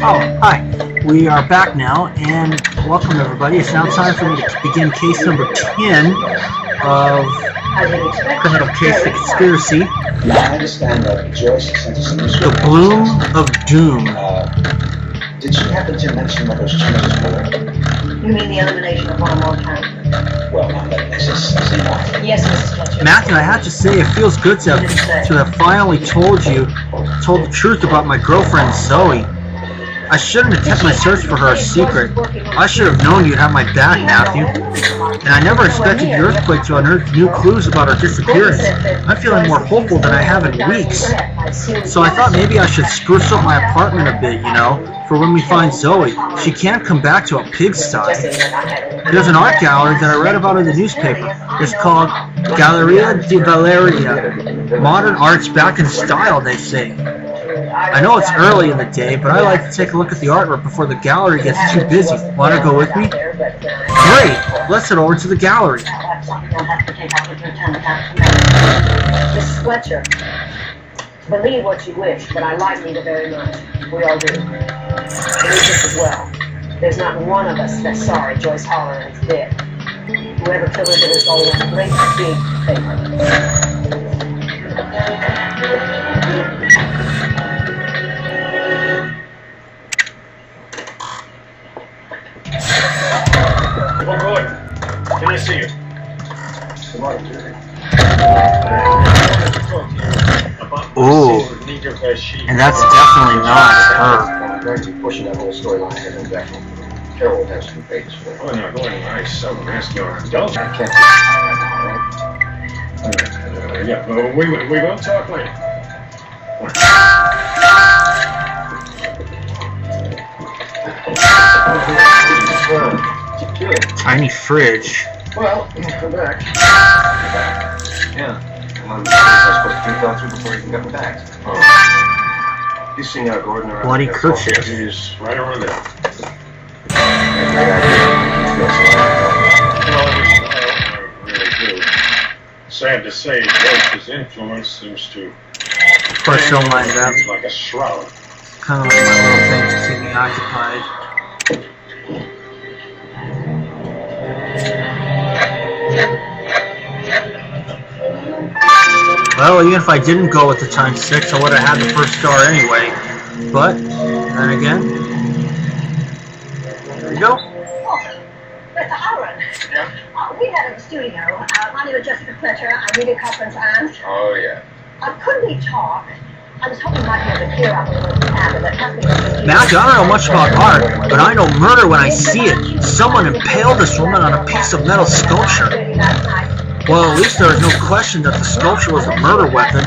Oh, hi. We are back now, and welcome everybody. It's now time for me to begin case number 10 of criminal case The Conspiracy. Now, I understand that Joyce sent us a The Bloom of Doom. Did she happen to mention what those changes were? You mean the elimination of one or more characters? Well, not that it exists enough. Yes, Mrs. Fletcher. Matthew, I have to say, it feels good to have finally told the truth about my girlfriend Zoe. I shouldn't have kept my search for her a secret. I should have known you'd have my back, Matthew. And I never expected the earthquake to unearth new clues about her disappearance. I'm feeling more hopeful than I have in weeks. So I thought maybe I should spruce up my apartment a bit, you know, for when we find Zoe. She can't come back to a pigsty. There's an art gallery that I read about in the newspaper. It's called Galleria di Valeria. Modern art's back in style, they say. I know it's early in the day, but I like to take a look at the artwork before the gallery gets too busy. Want to go with me? Great! Let's head over to the gallery. Mrs. Fletcher, believe what you wish, but I like Nita very much. We all do. Elizabeth as well. There's not one of us that's sorry Joyce Holler is dead. Whoever killed her did us all a great big favor. Well, good. Can I see you? Good morning, Jerry. Ooh, and that's definitely not her. I'm going to be pushing that whole storyline ahead and back. Carol will have some pages for it. Oh, no, go anywhere. I seldom ask your indulgence. I can't do that, Yeah, but we will talk later. Tiny fridge. Well, come back. Yeah. I'm supposed to be gone through before you can get me back. Oh. You seen Gordon around? Bloody kerchief. He's right over there. I really do. Sad to say, Joyce's influence seems to Of course, don't mind that. like a shroud. Kind of like my little thing to keep me occupied. Well, even if I didn't go with the times 6, I would have had the first star anyway. But, then again, there you go. Oh, Mr. Aaron. Yeah? We met in the studio. My name is Jessica Fletcher. I'm Rita Cochran's aunt. Oh, yeah. Couldn't we talk? I was hoping you might be able to clear up a little matter that has been... Matthew, I don't know much about art, but I know murder when I see it. Someone impaled this woman on a piece of metal sculpture. Well, at least there is no question that the sculpture was a murder weapon.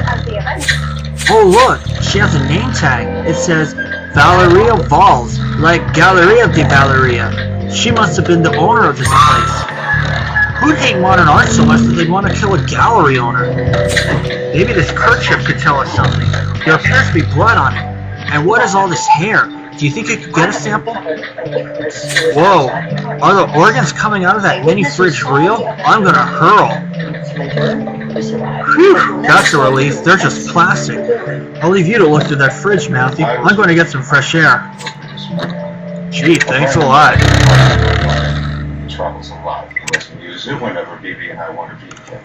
Oh look, she has a name tag. It says Valeria Valls, like Galleria di Valeria. She must have been the owner of this place. Who'd hate modern art so much that they'd want to kill a gallery owner? Maybe this kerchief could tell us something. There appears to be blood on it. And what is all this hair? Do you think I could get a sample? Whoa, are the organs coming out of that mini fridge real? I'm gonna hurl. Whew, that's a relief. They're just plastic. I'll leave you to look through that fridge, Matthew. I'm going to get some fresh air. Gee, thanks a lot. Travels a lot. He must use it whenever BB and I want to be together.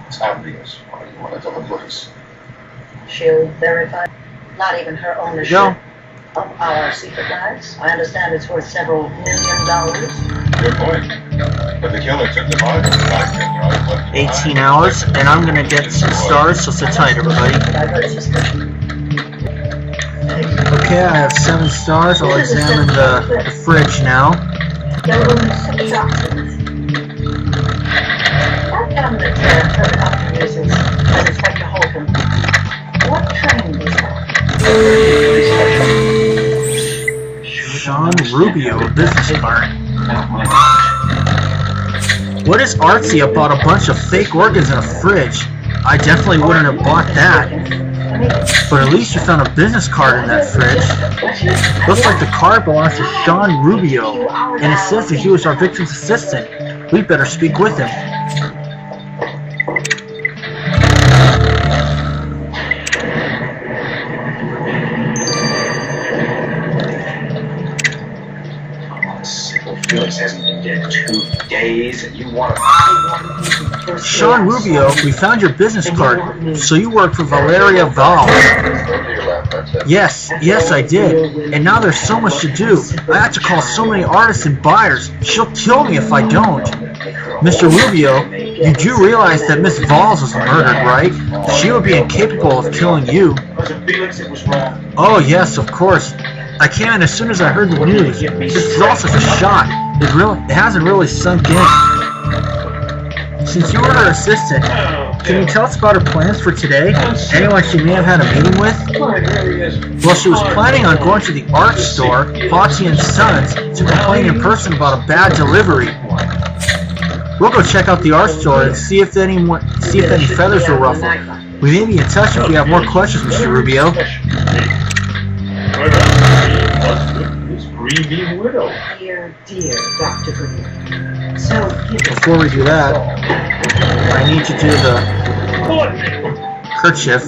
It's obvious why you want to the place. She'll verify not even her ownership Go. of our secret lives. I understand it's worth several $1 million. Good point. But the killer took the body. 18 hours, and I'm going to get some stars, so sit tight, everybody. Okay, I have 7 stars. I'll examine the fridge now. There were only 6 options. That gun that Herbert Upton uses as Inspector Holcomb, what train is that? Sean Rubio, a business card. What is artsy about a bunch of fake organs in a fridge? I definitely wouldn't have bought that. But at least you found a business card in that fridge. Looks like the card belongs to Sean Rubio, and it says that he was our victim's assistant. We better speak with him. Listen, you want to... Sean Rubio, we found your business card. So you work for Valeria Valls. Yes, I did. And now there's so much to do. I have to call so many artists and buyers. She'll kill me if I don't. Mr. Rubio, you do realize that Miss Valls was murdered, right? She would be incapable of killing you. Felix, it was wrong. Oh, yes, of course. I came in as soon as I heard the news. This is all such a shock. It hasn't really sunk in. Since you were her assistant, can you tell us about her plans for today? Anyone she may have had a meeting with? Well, she was planning on going to the art store, Foxy & Sons, to complain in person about a bad delivery. We'll go check out the art store and see if any feathers were ruffled. We may be in touch if we have more questions, Mr. Rubio. This grieving widow. Dear Dr. Green. So, Before we do that, I need to do the kerchief.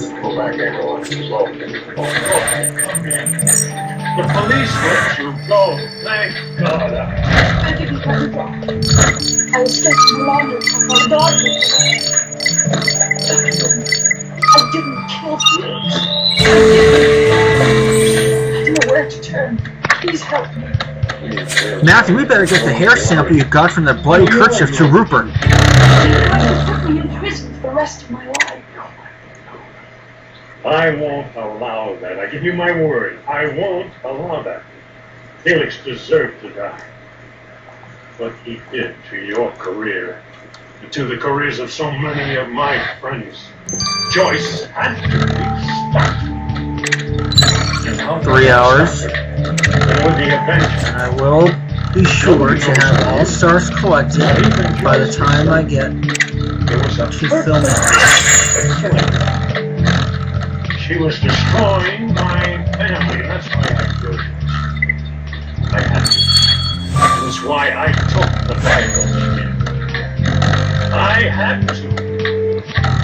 The police let you go. Thank God. I didn't let it go. I was searching longer for my daughter. I didn't kill Felix. I didn't know where to turn. Please help me. Matthew, we better get the hair sample you got from that bloody kerchief to Rupert. You put me in prison for the rest of my life. I won't allow that. I give you my word. I won't allow that. Felix deserved to die. What he did to your career, and to the careers of so many of my friends. Joyce had to be stopped. 3 hours. And with the Avenger, I will be sure to have all stars collected by the time I get there was a to film it. She was destroying my family. That's why I did it. I had to. That's why I took the Bible. I had to.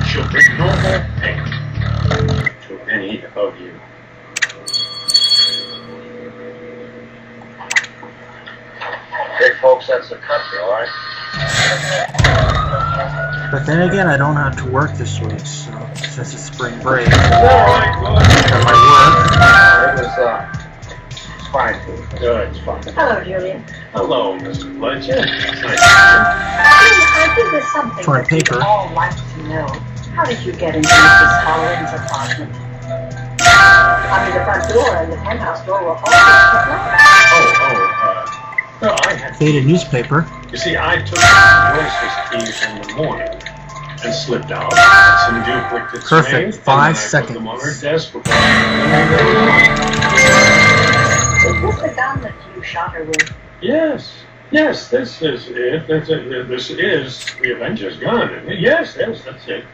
She'll bring no more pain to any of you. Okay, folks, that's the country, all right? But then again, I don't have to work this week, so since it's spring break, All right, I might It was, it's fine, too. good. It's fine. Hello, Julian. Hello, Mr. Fletcher. Nice to I think there's something Torn that paper. we'd all like to know. How did you get into Mrs. Holland's apartment? I mean, the front door and the penthouse door were always kept locked. well, I had. faded newspaper. You see, I took Joyce's keys in the morning and slipped out. Had some duplicates Perfect. made, 5 and then I put them on her seconds. desk before. Is this the gun that you shot her with? Yes, this is it. This is the Avenger's gun. Yes, that's it.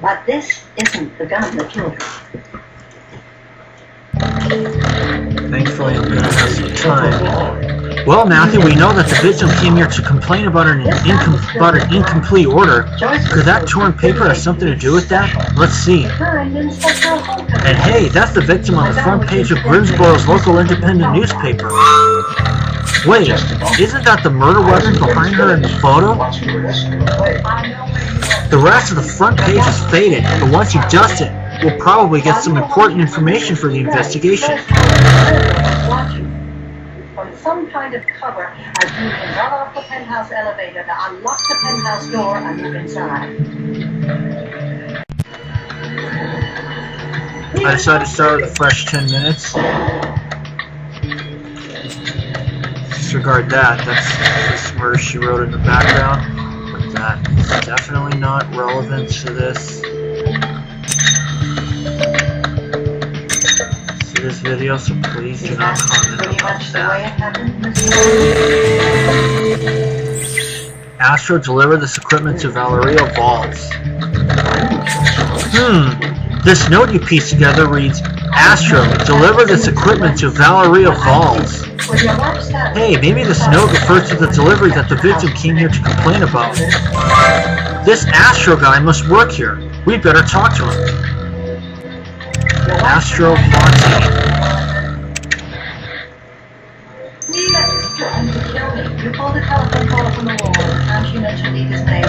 But this isn't the gun that killed her. Thankfully, I'm gonna have some time. Well, Matthew, we know that the victim came here to complain about an incomplete order. Could that torn paper have something to do with that? Let's see. Her and Inspector Holcomb. And hey, that's the victim on the front page of Grimsboro's local independent newspaper. Wait, isn't that the murder weapon behind her in the photo? I know where you are. The rest of the front page is faded, but once you dust it, we'll probably get some important information for the investigation. Watching. From some kind of cover, as you can run off the penthouse elevator to unlock the penthouse door and move inside. I decided to start with a fresh 10 minutes. Disregard that. That's this murder she wrote in the background. But that is definitely not relevant to this. This video, so please do not comment Pretty about much the way it that. happened, Mr. Astro delivered this equipment to Valeria Valls. This note you pieced together reads, Astro, deliver this equipment to Valeria Valls. Would you watch that? Hey, maybe this note refers to the delivery that the victim came here to complain about. This Astro guy must work here. We'd better talk to him. Astro Fontaine. Leela is trying to kill me. You pulled the telephone call from the wall and she Attention need is made.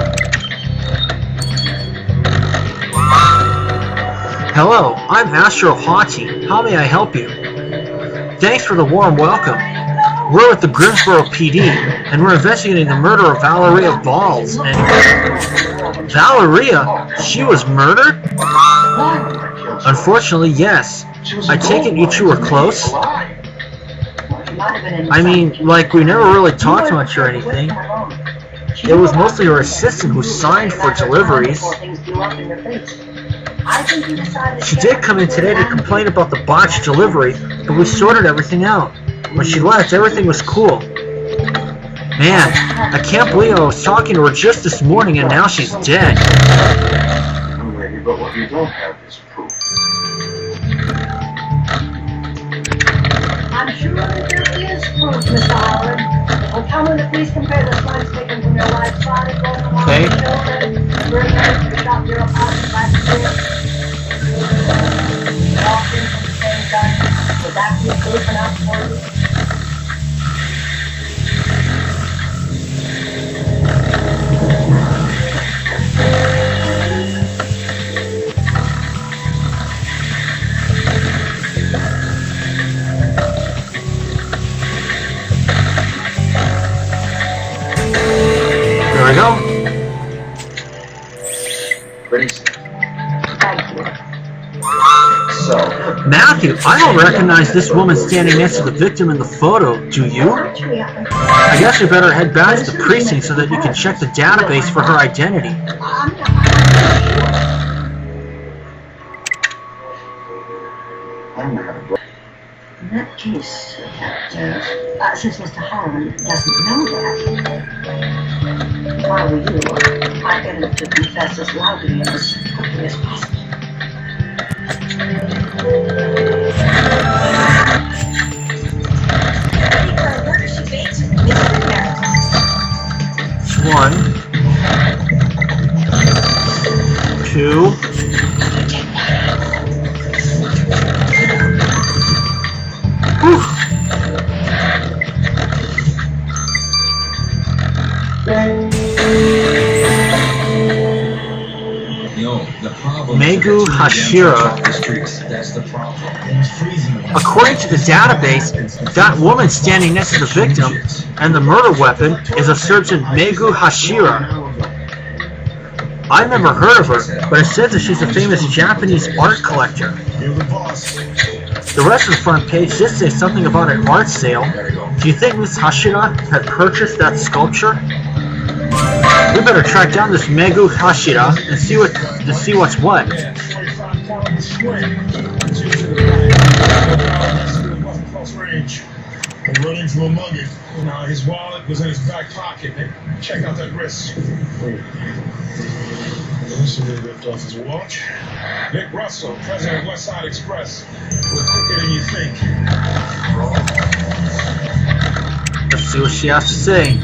Hello, I'm Astro Haughty. How may I help you? Thanks for the warm welcome. We're with the Grimsboro PD, and we're investigating the murder of Valeria Balls. And Valeria? She was murdered? Unfortunately, yes. I take it you two were close? I mean, like, we never really talked much or anything. It was mostly her assistant who signed for deliveries. She did come in today to complain about the botched delivery, but we sorted everything out. When she left, everything was cool. Man, I can't believe I was talking to her just this morning and now she's dead. Maybe, but what you don't have is proof. I'm sure that there is proof, Mr. Howard. Well, come when the police compare the slides taken from your wife's body, going along Okay. the shoulder, bring her to the shop your apartment by the street. All things from the same gun. Would that be proof enough for you? There we go. Ready? Thank you. So, Matthew, I don't recognize this woman standing next to the victim in the photo, do you? Actually, I guess you better head back to the precinct so that you can check the database for her identity. I'm not sure. I'm not gonna go. In that case, since Mr. Holland doesn't know that, if I were you, I'd get him to confess as loudly and as quickly as possible. It's 1, 2. Whew. Megu Hashira. According to the database, that woman standing next to the victim and the murder weapon is a certain Megu Hashira. I've never heard of her, but it says that she's a famous Japanese art collector. The rest of the front page just says something about an art sale. Do you think Miss Hashira had purchased that sculpture? We better track down this Megu Hashira and see what's what. They run into a mugging. His wallet was in his back pocket. They check out that wrist. So they ripped off his watch. Nick Russell, president of West Side Express. We're quicker than you think. Let's see what she has to say.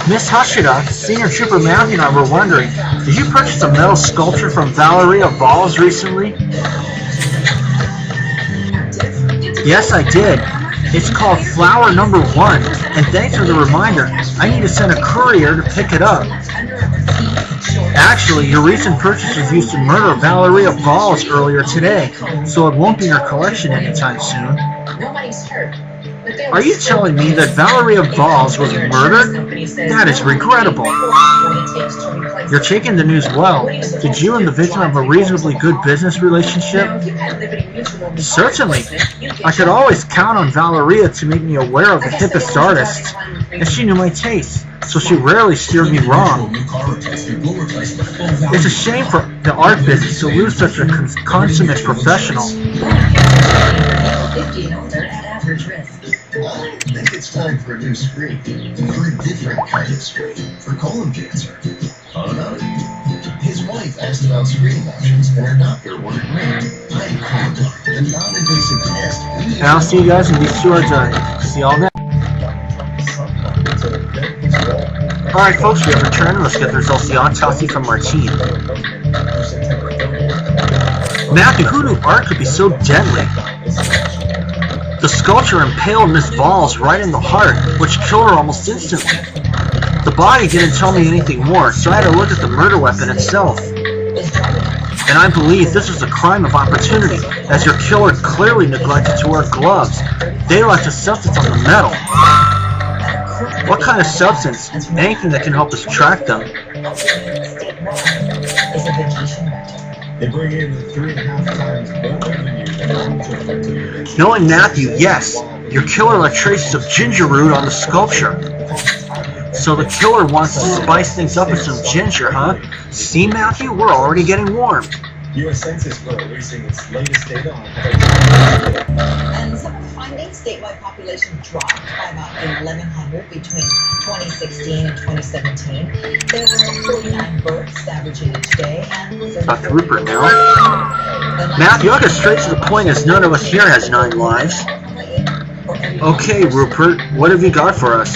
Miss Hashira, Senior Trooper Matthew and I were wondering, did you purchase a metal sculpture from Valeria Balls recently? Yes, I did. It's called Flower Number 1, and thanks for the reminder. I need to send a courier to pick it up. Actually, your recent purchase was used to murder Valeria Balls earlier today, so it won't be in her collection anytime soon. Nobody's hurt. Are you telling me that Valeria Balls was murdered? That is regrettable. You're taking the news well. Did you and the victim have a reasonably good business relationship? Certainly. I could always count on Valeria to make me aware of the hippest artists, and she knew my taste, so she rarely steered me wrong. It's a shame for the art business to lose such a consummate professional. I think it's time for a new screen, for a different kind of screen, for colon cancer. Oh no? His wife asked about screening options, and her doctor ordered Ring, high quality, and non-invasive test. And I'll see you guys when these two are done. See y'all then. Alright folks, we have returned. Let's get the results of the autopsy from Martine. Matthew, who knew art could be so deadly? The sculpture impaled Miss Valls right in the heart, which killed her almost instantly. The body didn't tell me anything more, so I had to look at the murder weapon itself. And I believe this was a crime of opportunity, as your killer clearly neglected to wear gloves. They left a substance on the metal. What kind of substance? Anything that can help us track them. They bring in 3.5 times more revenue than Knowing Matthew, yes, your killer left traces of ginger root on the sculpture. So the killer wants to spice things up with some ginger, huh? See, Matthew, we're already getting warm. U.S. Census Bureau releasing its latest data on And some findings, statewide population dropped by about 1,100 between 2016 and 2017. There were 49 births averaging each day, and Dr. Rupert now. Matthew, I'll get straight to the point, as none of us here has 9 lives. Okay, Rupert, what have you got for us?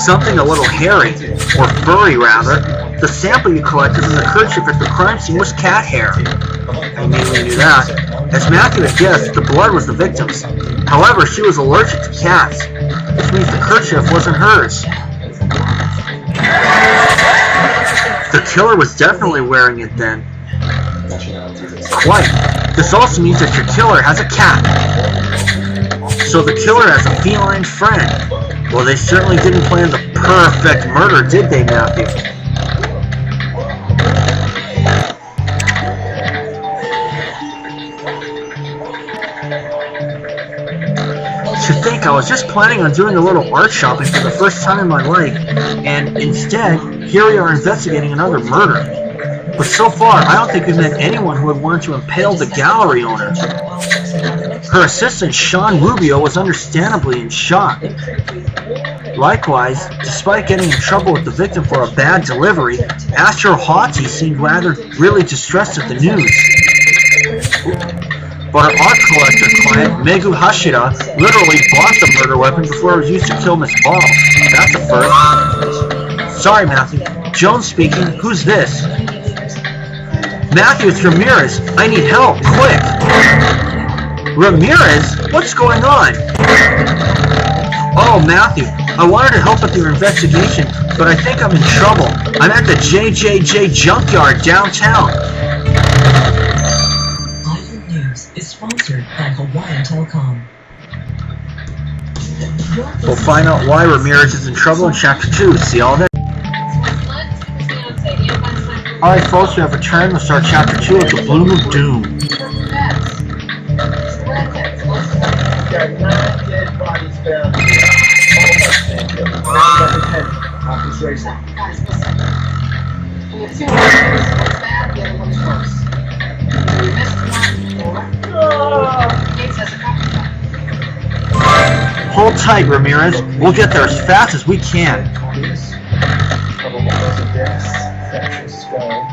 Something a little hairy, or furry rather. The sample you collected from the kerchief at the crime scene was cat hair. I immediately knew that. As Matthew had guessed, the blood was the victim's. However, she was allergic to cats, which means the kerchief wasn't hers. The killer was definitely wearing it then. Quite. This also means that your killer has a cat. So the killer has a feline friend. Well, they certainly didn't plan the perfect murder, did they, Matthew? To think I was just planning on doing a little art shopping for the first time in my life, and instead, here we are investigating another murder. But so far, I don't think we've met anyone who would want to impale the gallery owner. Her assistant, Sean Rubio, was understandably in shock. Likewise, despite getting in trouble with the victim for a bad delivery, Astro Haughty seemed really distressed at the news. But our art collector client, Megu Hashira, literally bought the murder weapon before it was used to kill Miss Ball. That's a first. Sorry, Matthew. Jones speaking. Who's this? Matthew, it's Ramirez. I need help, quick! Ramirez? What's going on? Oh, Matthew, I wanted to help with your investigation, but I think I'm in trouble. I'm at the JJJ Junkyard downtown. Island News is sponsored by Hawaiian Telecom. We'll find out why Ramirez is in trouble in Chapter 2. See y'all there. Alright folks, we have returned. We'll start Chapter 2 of The Bloom of Doom. Got 9 dead bodies found. Off his racing. Guys, listen. We have 2 murders. One's bad, the other one's worse. We missed one before. Gates has a couple. Hold tight, Ramirez. We'll get there as fast as we can. Couple miles of deaths. Fractured skull.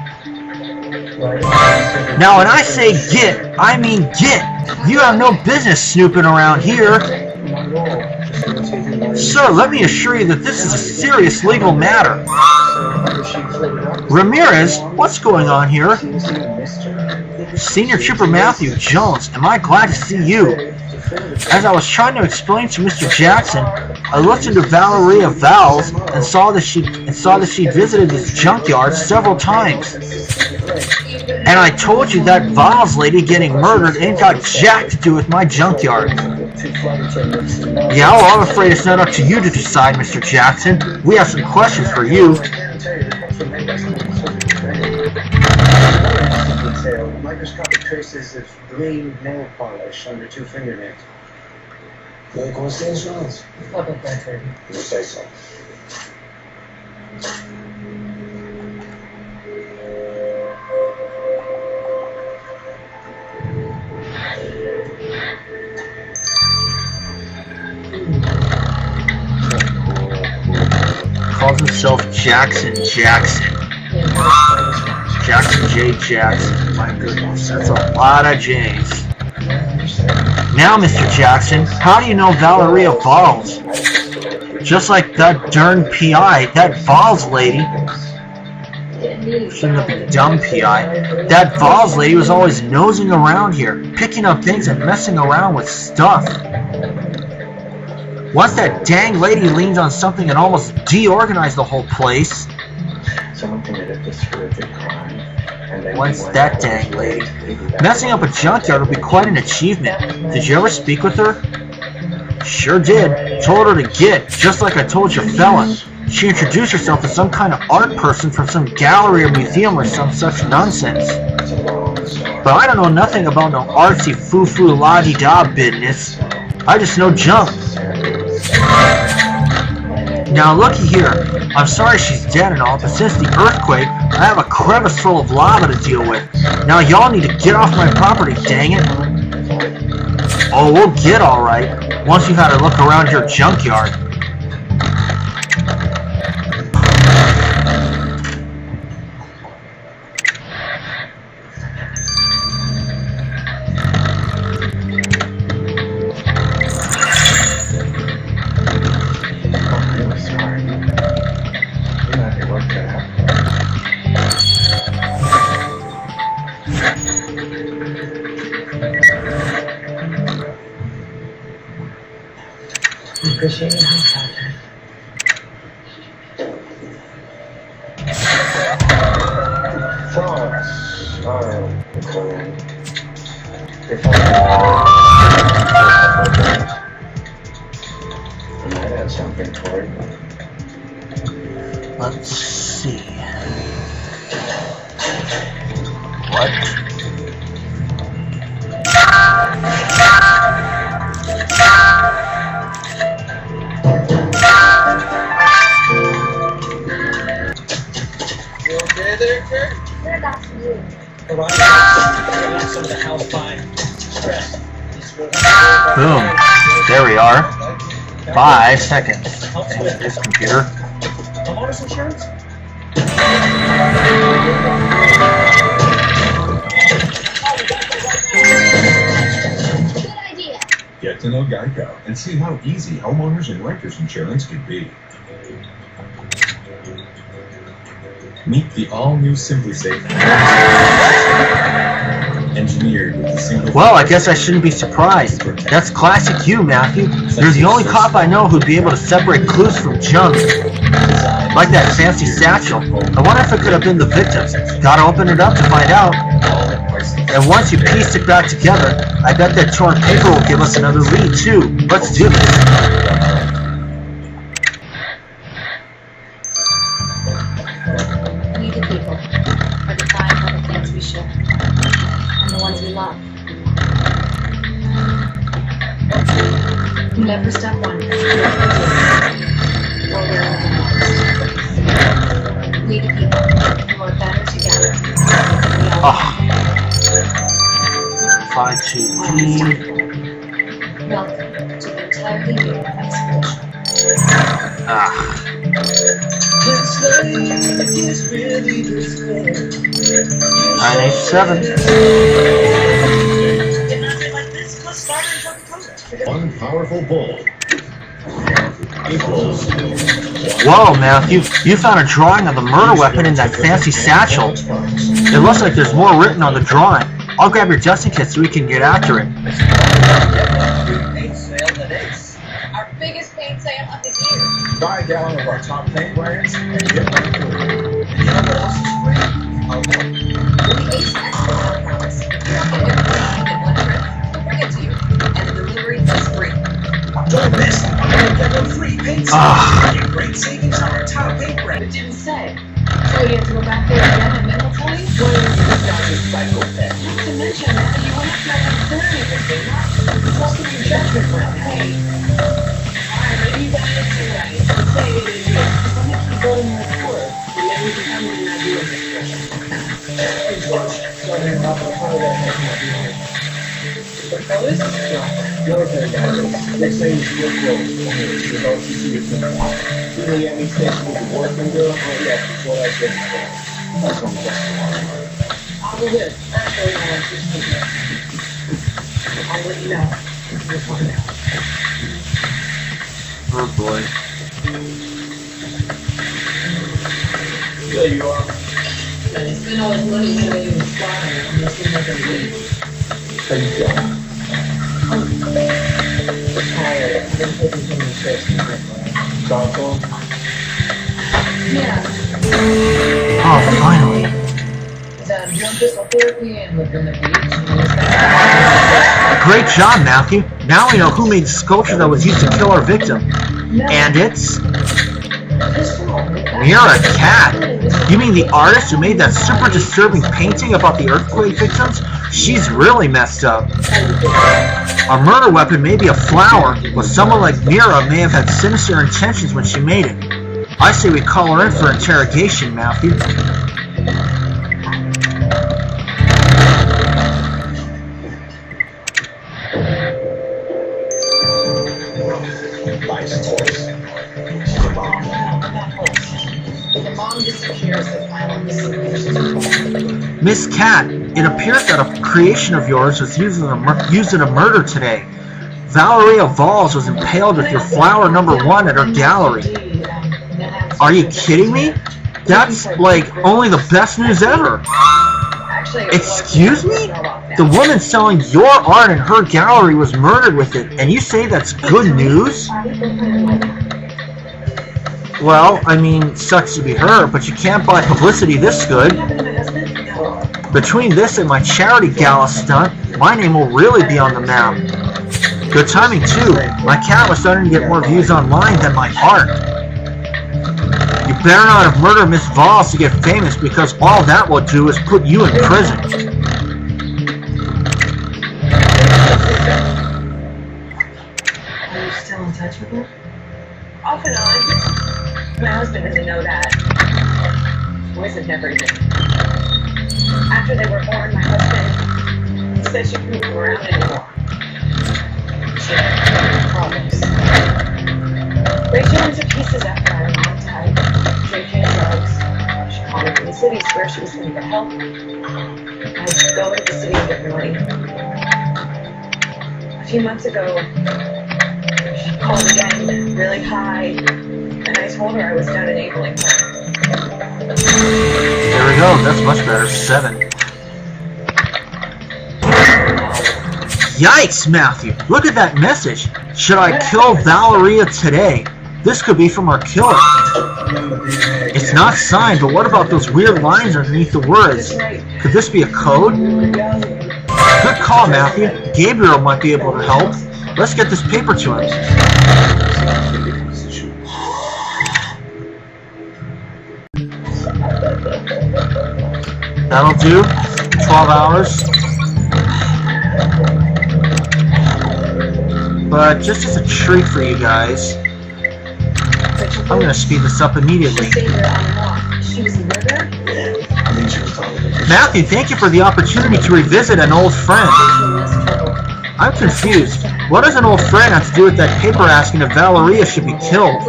Now when I say get, I mean get. You have no business snooping around here. Sir, let me assure you that this is a serious legal matter. Ramirez, what's going on here? Senior Trooper Matthew Jones, am I glad to see you. As I was trying to explain to Mr. Jackson, I looked into Valeria Valls and saw that she visited this junkyard several times. And I told you that Valls lady getting murdered ain't got jack to do with my junkyard. Yeah, well, I'm afraid it's not up to you to decide, Mr. Jackson. We have some questions for you. Microscopic traces of green nail polish under 2 fingernails. You're going to stay as well? Not that bad, Freddy. You say so. Calls himself Jackson Jackson. Jackson J. Jackson. My goodness, that's a lot of J's. Now, Mr. Jackson, how do you know Valeria Valls? Just like that darn PI, that Valls lady. Shouldn't have been dumb, P.I. That Vols lady was always nosing around here, picking up things and messing around with stuff. Once that dang lady leaned on something and almost deorganized the whole place. Someone committed this horrific crime. Once that dang lady. Messing up a junkyard would be quite an achievement. Did you ever speak with her? Sure did. Told her to get, just like I told your fella. She introduced herself as some kind of art person from some gallery or museum or some such nonsense. But I don't know nothing about no artsy foo-foo la-di-da business. I just know junk. Now looky here, I'm sorry she's dead and all, but since the earthquake, I have a crevice full of lava to deal with. Now y'all need to get off my property, dang it. Oh, we'll get alright, once you've had a look around your junkyard. Appreciate it. Thoughts are occurring. If I might add something for you. Let's see. What? You okay there, Kurt? Where got to you? Some of the house fine. Stress. Boom. There we are. 5 seconds. Thanks, this computer. Homeowners insurance? Good idea. Get to know Geico and see how easy homeowners and renters insurance can be. Meet the all-new Simply Safe. Engineered with a single... Well, I guess I shouldn't be surprised. That's classic you, Matthew. You're the only cop I know who'd be able to separate clues from junk. Like that fancy satchel. I wonder if it could have been the victims. Gotta open it up to find out. And once you pieced it back together, I bet that torn paper will give us another lead, too. Let's do this. We the people are defined by the things we share and the ones we love. Never step one. We the people who are better together. Ah. 5, 2, 3. Welcome to the entirely new expedition. Ah. 987. One powerful bull equals... Whoa, Matthew, you found a drawing of the murder weapon in that fancy satchel. It looks like there's more written on the drawing. I'll grab your dusting kit so we can get after it. Our biggest paint sale of the year. Buy a gallon of our top paint brands and get one free. And you know what else is free? The Ace Export promise. If you don't get everything in one trip, we'll bring it to you. And the delivery is free. Don't miss it. I'm gonna get a free paint Ah. Great savings on our top paint brand. It didn't say. So you have to go back there again and mental for you? What is this guy's psychopath? Not to mention that you went up there and said anything, did not? What's the judgment for? Hey. Alright, maybe you got it right. Say it is you. Let me keep going with word. And then we can come in and do it next question. Sorry about the part of that has not been here. But fellas, military guys, they say it's real close. You know, you see it from the top. Really, any station with the boyfriend girl, oh yeah, before that gets there. That's what I'm just I'll do this. Actually, I'll just do this. I'll let you know. We'll find out. Oh boy. There you are. They spend all this money renovating the slaughter, and they still not gonna leave. How you feeling? I'm tired. I've been taking too many trips. Talk to him? Yeah. Oh, finally. Drug physical therapy and lived on the beach. Great job, Matthew. Now we know who made the sculpture that was used to kill our victim. And it's... Mira Cat. You mean the artist who made that super disturbing painting about the earthquake victims? She's really messed up. A murder weapon may be a flower, but someone like Mira may have had sinister intentions when she made it. I say we call her in for interrogation, Matthew. Miss Cat, it appears that a creation of yours was used in a murder today. Valeria Valls was impaled with your flower #1 at her gallery. Are you kidding me? That's like only the best news ever. Excuse me? The woman selling your art in her gallery was murdered with it, and you say that's good news? Well, I mean, sucks to be her, but you can't buy publicity this good. Between this and my charity gala stunt, my name will really be on the map. Good timing too. My cat was starting to get more views online than my art. You better not have murdered Miss Valls to get famous, because all that will do is put you in prison. Are you still in touch with her? Off and on. My husband doesn't know that. Wasn't everything. After they were born, my husband said she couldn't come around anymore. She had problems. Rachel went to pieces after our mom died, drinking and drugs. She called me from the city, swear she was going to get help. I'd go to the city and get her money. A few months ago, she called again, really high, and I told her I was done enabling her. There we go, that's much better. 7. Yikes, Matthew! Look at that message! Should I kill Valeria today? This could be from our killer. It's not signed, but what about those weird lines underneath the words? Could this be a code? Good call, Matthew. Gabriel might be able to help. Let's get this paper to him. That'll do. 12 hours. But just as a treat for you guys, I'm going to speed this up immediately. Matthew, thank you for the opportunity to revisit an old friend. I'm confused. What does an old friend have to do with that paper asking if Valeria should be killed?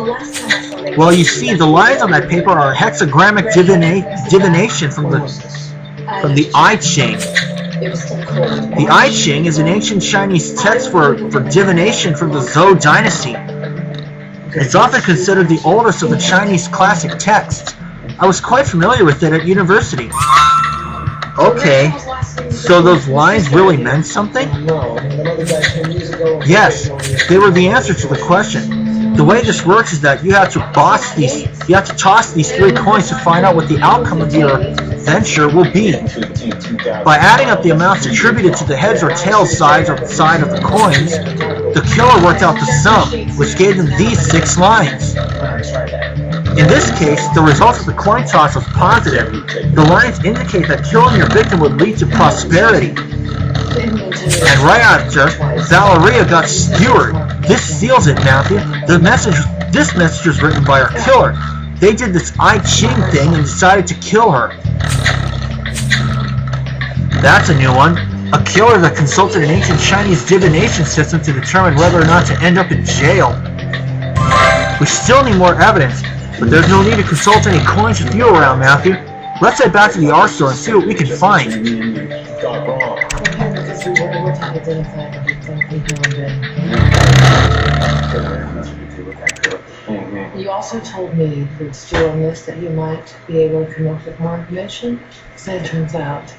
Well, you see, the lines on that paper are hexagrammic divination from the I Ching. The I Ching is an ancient Chinese text for divination from the Zhou dynasty. It's often considered the oldest of the Chinese classic texts. I was quite familiar with it at university. Okay, so those lines really meant something? Yes, they were the answer to the question. The way this works is that you have to toss these 3 coins to find out what the outcome of your venture will be. By adding up the amounts attributed to the heads or tails side of the coins, the killer worked out the sum, which gave them these 6 lines. In this case, the result of the coin toss was positive. The lines indicate that killing your victim would lead to prosperity. And right after, Valeria got skewered. This seals it, Matthew. This message was written by our killer. They did this I Ching thing and decided to kill her. That's a new one. A killer that consulted an ancient Chinese divination system to determine whether or not to end up in jail. We still need more evidence, but there's no need to consult any coins with you around, Matthew. Let's head back to the art store and see what we can find. You also told me through doing this that you might be able to come up with more information. So it turns out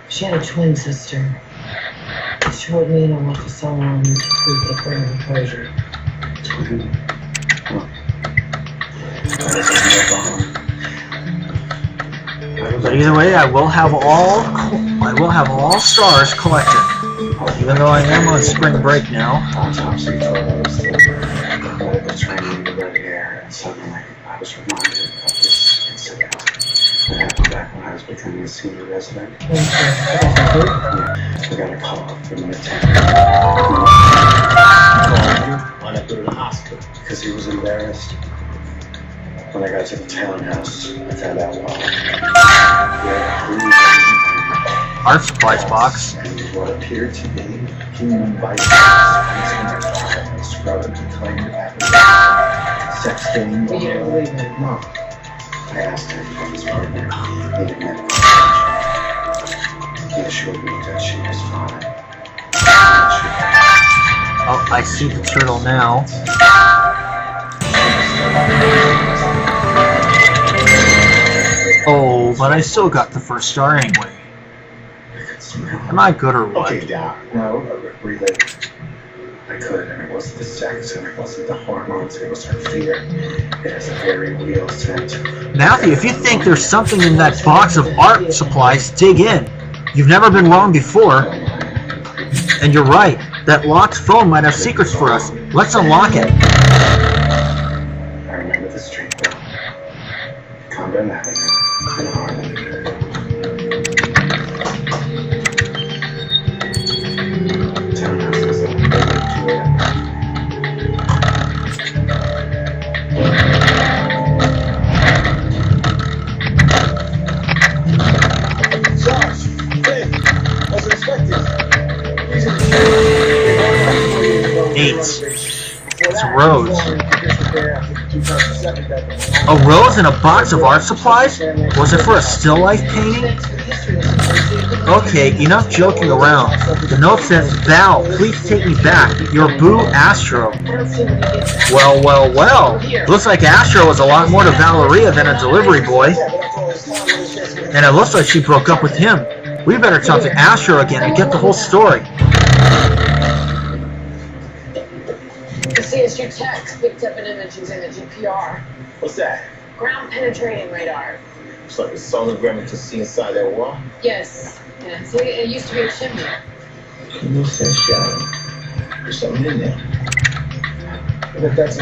she had a twin sister. She wrote me in on what for so long to prove the burn of pleasure. Twin? Huh. But either way, I will have all stars collected. Even though I am on spring break now. Autopsy photos, the training, the red hair, and suddenly I was reminded of this incident that happened back when I was becoming a senior resident. Yeah, we got a call from the attendant. Why not go to the hospital? Because he was embarrassed. When I got to the townhouse, I found out why. Art supplies box. And what appeared to be human vices scrubbed and claimed to have sexting. We can't believe it. No. I asked him if his partner needed medical attention. He assured me that she was fine. Oh, I see the turtle now. Oh, but I still got the first star anyway. Am I good or what? Okay, Doc. No, related. I could, and it wasn't the sex, and it wasn't the hormones, it was her fear. It has a very real scent. Matthew, if you think there's something in that box of art supplies, dig in. You've never been wrong before. And you're right. That locked phone might have secrets for us. Let's unlock it. I remember the street though. Condon Avenue in Harlem. Townhouse was up at 2 a.m. Josh, hey, wasn't expecting. 8. It's a rose. A rose in a box of art supplies? Was it for a still life painting? Okay, enough joking around. The note says, Val, please take me back. Your boo, Astro. Well, well, well. Looks like Astro was a lot more to Valeria than a delivery boy. And it looks like she broke up with him. We better talk to Astro again and get the whole story. The CSU techs picked up an image using the GPR. What's that? Ground penetrating radar. It's like a sonogram you can see inside that wall. Yes. Yeah. See, it used to be a chimney. No sense, shadow. There's something in there.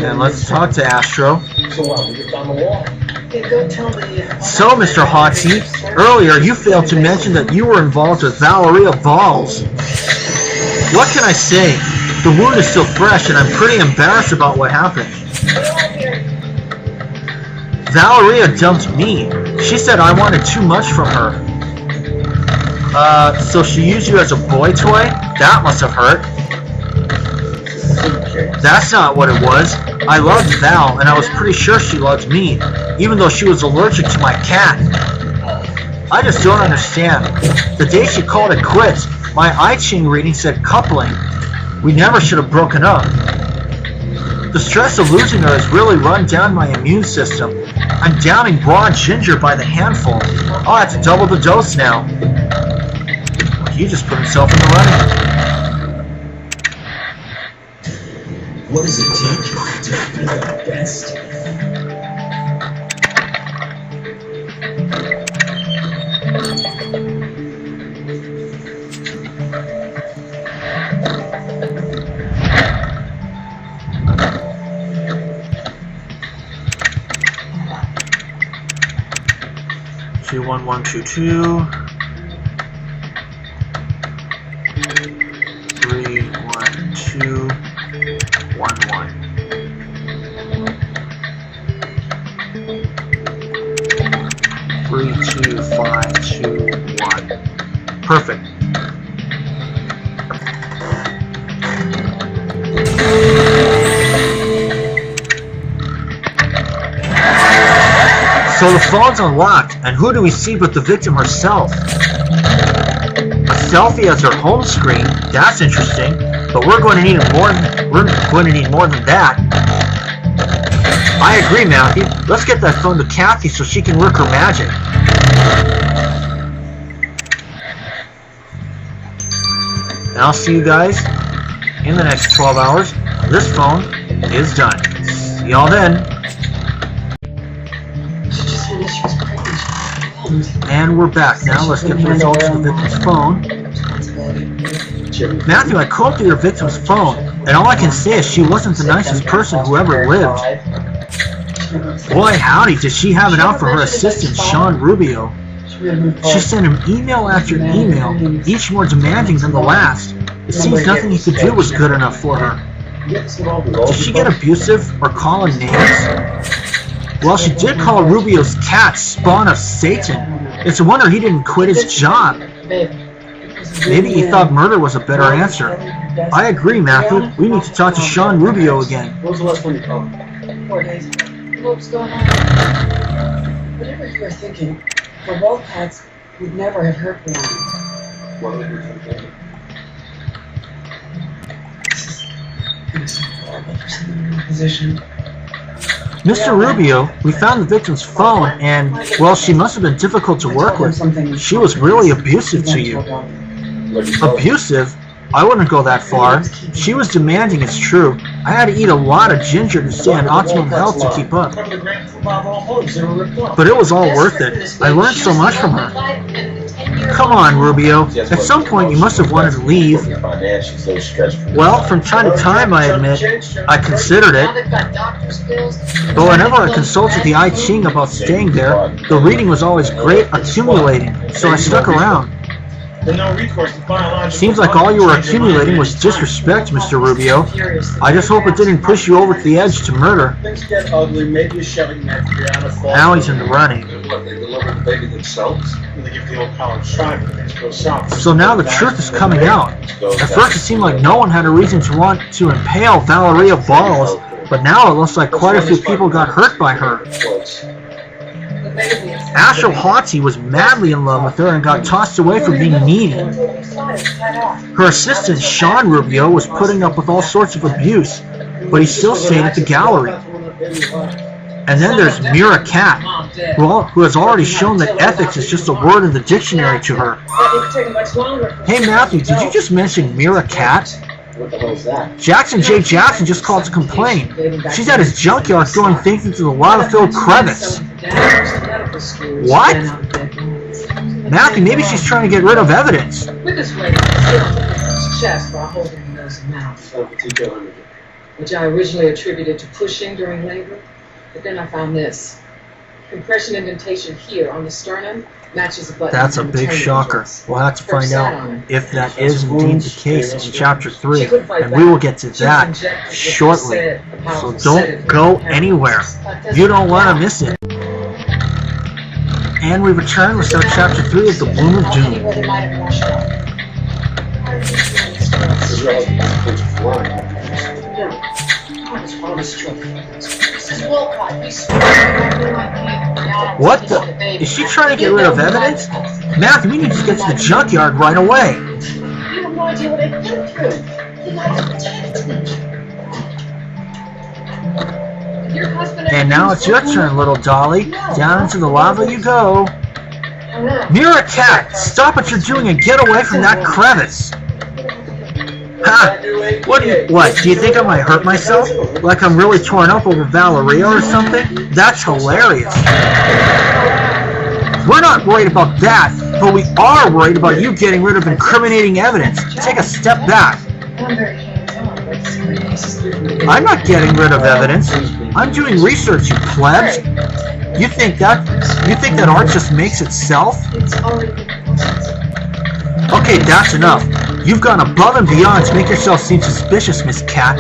And let's talk to Astro. So what? We get down the wall? Yeah, go tell the. So, Mr. Hotsy, earlier you failed to mention that you were involved with Valeria Balls. What can I say? The wound is still fresh, and I'm pretty embarrassed about what happened. Valeria dumped me. She said I wanted too much from her. So she used you as a boy toy? That must have hurt. That's not what it was. I loved Val, and I was pretty sure she loved me, even though she was allergic to my cat. I just don't understand. The day she called it quits, my I Ching reading said coupling. We never should have broken up. The stress of losing her has really run down my immune system. I'm downing Broad Ginger by the handful. I'll have to double the dose now. He just put himself in the running. What does it take to be the best? Two, 1, 1, 2, 2. 3, 1, 2, 1, 1. 3, 2, 5, 2, 1. Perfect. So the phone's unlocked, and who do we see but the victim herself? A selfie as her home screen. That's interesting, but we're going to need more than that. I I agree, Matthew. Let's get that phone to Kathy so she can work her magic. And I'll see you guys in the next 12 hours. This phone is done. See y'all then. And we're back. Now let's get the results of the victim's phone. Matthew, I called through your victim's phone, and all I can say is she wasn't the nicest person who ever lived. Boy, howdy, did she have it out for her assistant, Sean Rubio. She sent him email after email, each more demanding than the last. It seems nothing he could do was good enough for her. Did she get abusive or call him names? Well, she did call Rubio's cat spawn of Satan. It's a wonder he didn't quit his job. Maybe he thought murder was a better answer. I agree, Matthew. We need to talk to Sean Rubio again. What was the last one you called? 4 days. What's going on? Whatever you were thinking, for both cats, we'd never have hurt one. What were you thinking? This is horrible for someone in your position. Mr. Rubio, we found the victim's phone and, well, she must have been difficult to work with. She was really abusive to you. Abusive? I wouldn't go that far. She was demanding, it's true. I had to eat a lot of ginger to stay in optimum health to keep up. But it was all worth it. I learned so much from her. Come on, Rubio. At some point you must have wanted to leave. Well, from time to time, I admit, I considered it. But whenever I consulted the I Ching about staying there, the reading was always great, accumulating, so I stuck around. Seems like all you were accumulating was disrespect, Mr. Rubio. I just hope it didn't push you over to the edge to murder. Things get ugly. Maybe you're shelling that Brianna falls. Now he's in the running. What, they deliver the baby themselves? They give the old college shot. Things go south. So now the truth is coming out. At first it seemed like no one had a reason to want to impale Valeria Balls, but now it looks like quite a few people got hurt by her. Asher Haughty was madly in love with her and got tossed away for being needy. Her assistant, Sean Rubio, was putting up with all sorts of abuse, but he still stayed at the gallery. And then there's Mira Cat, who has already shown that ethics is just a word in the dictionary to her. Hey Matthew, did you just mention Mira Cat? What the hell is that? Jackson J. Jackson just called to complain. She's at his junkyard throwing things into the lava-filled crevice. What? Matthew, maybe she's trying to get rid of evidence. With this way, chest while holding the nose and mouth, which I originally attributed to pushing during labor, but then I found this. Compression indentation here on the sternum matches a button. That's a big shocker. We'll have to find out if that is indeed the case in Chapter 3, and we will get to that shortly. So don't go anywhere. You don't want to miss it. And we return with start Chapter 3 of The Bloom of Doom. What the? Is she trying to get rid of evidence? Matthew, we need to get to the junkyard right away. You have no idea what I've been through. You gotta protect me. And now it's your turn, little dolly. Down into the lava you go. Mira Cat, stop what you're doing and get away from that crevice. Ha! What do you think I might hurt myself? Like I'm really torn up over Valeria or something? That's hilarious. We're not worried about that, but we are worried about you getting rid of incriminating evidence. Take a step back. I'm not getting rid of evidence. I'm doing research, you plebs. You think that art just makes itself? Okay, that's enough. You've gone above and beyond to make yourself seem suspicious, Miss Cat.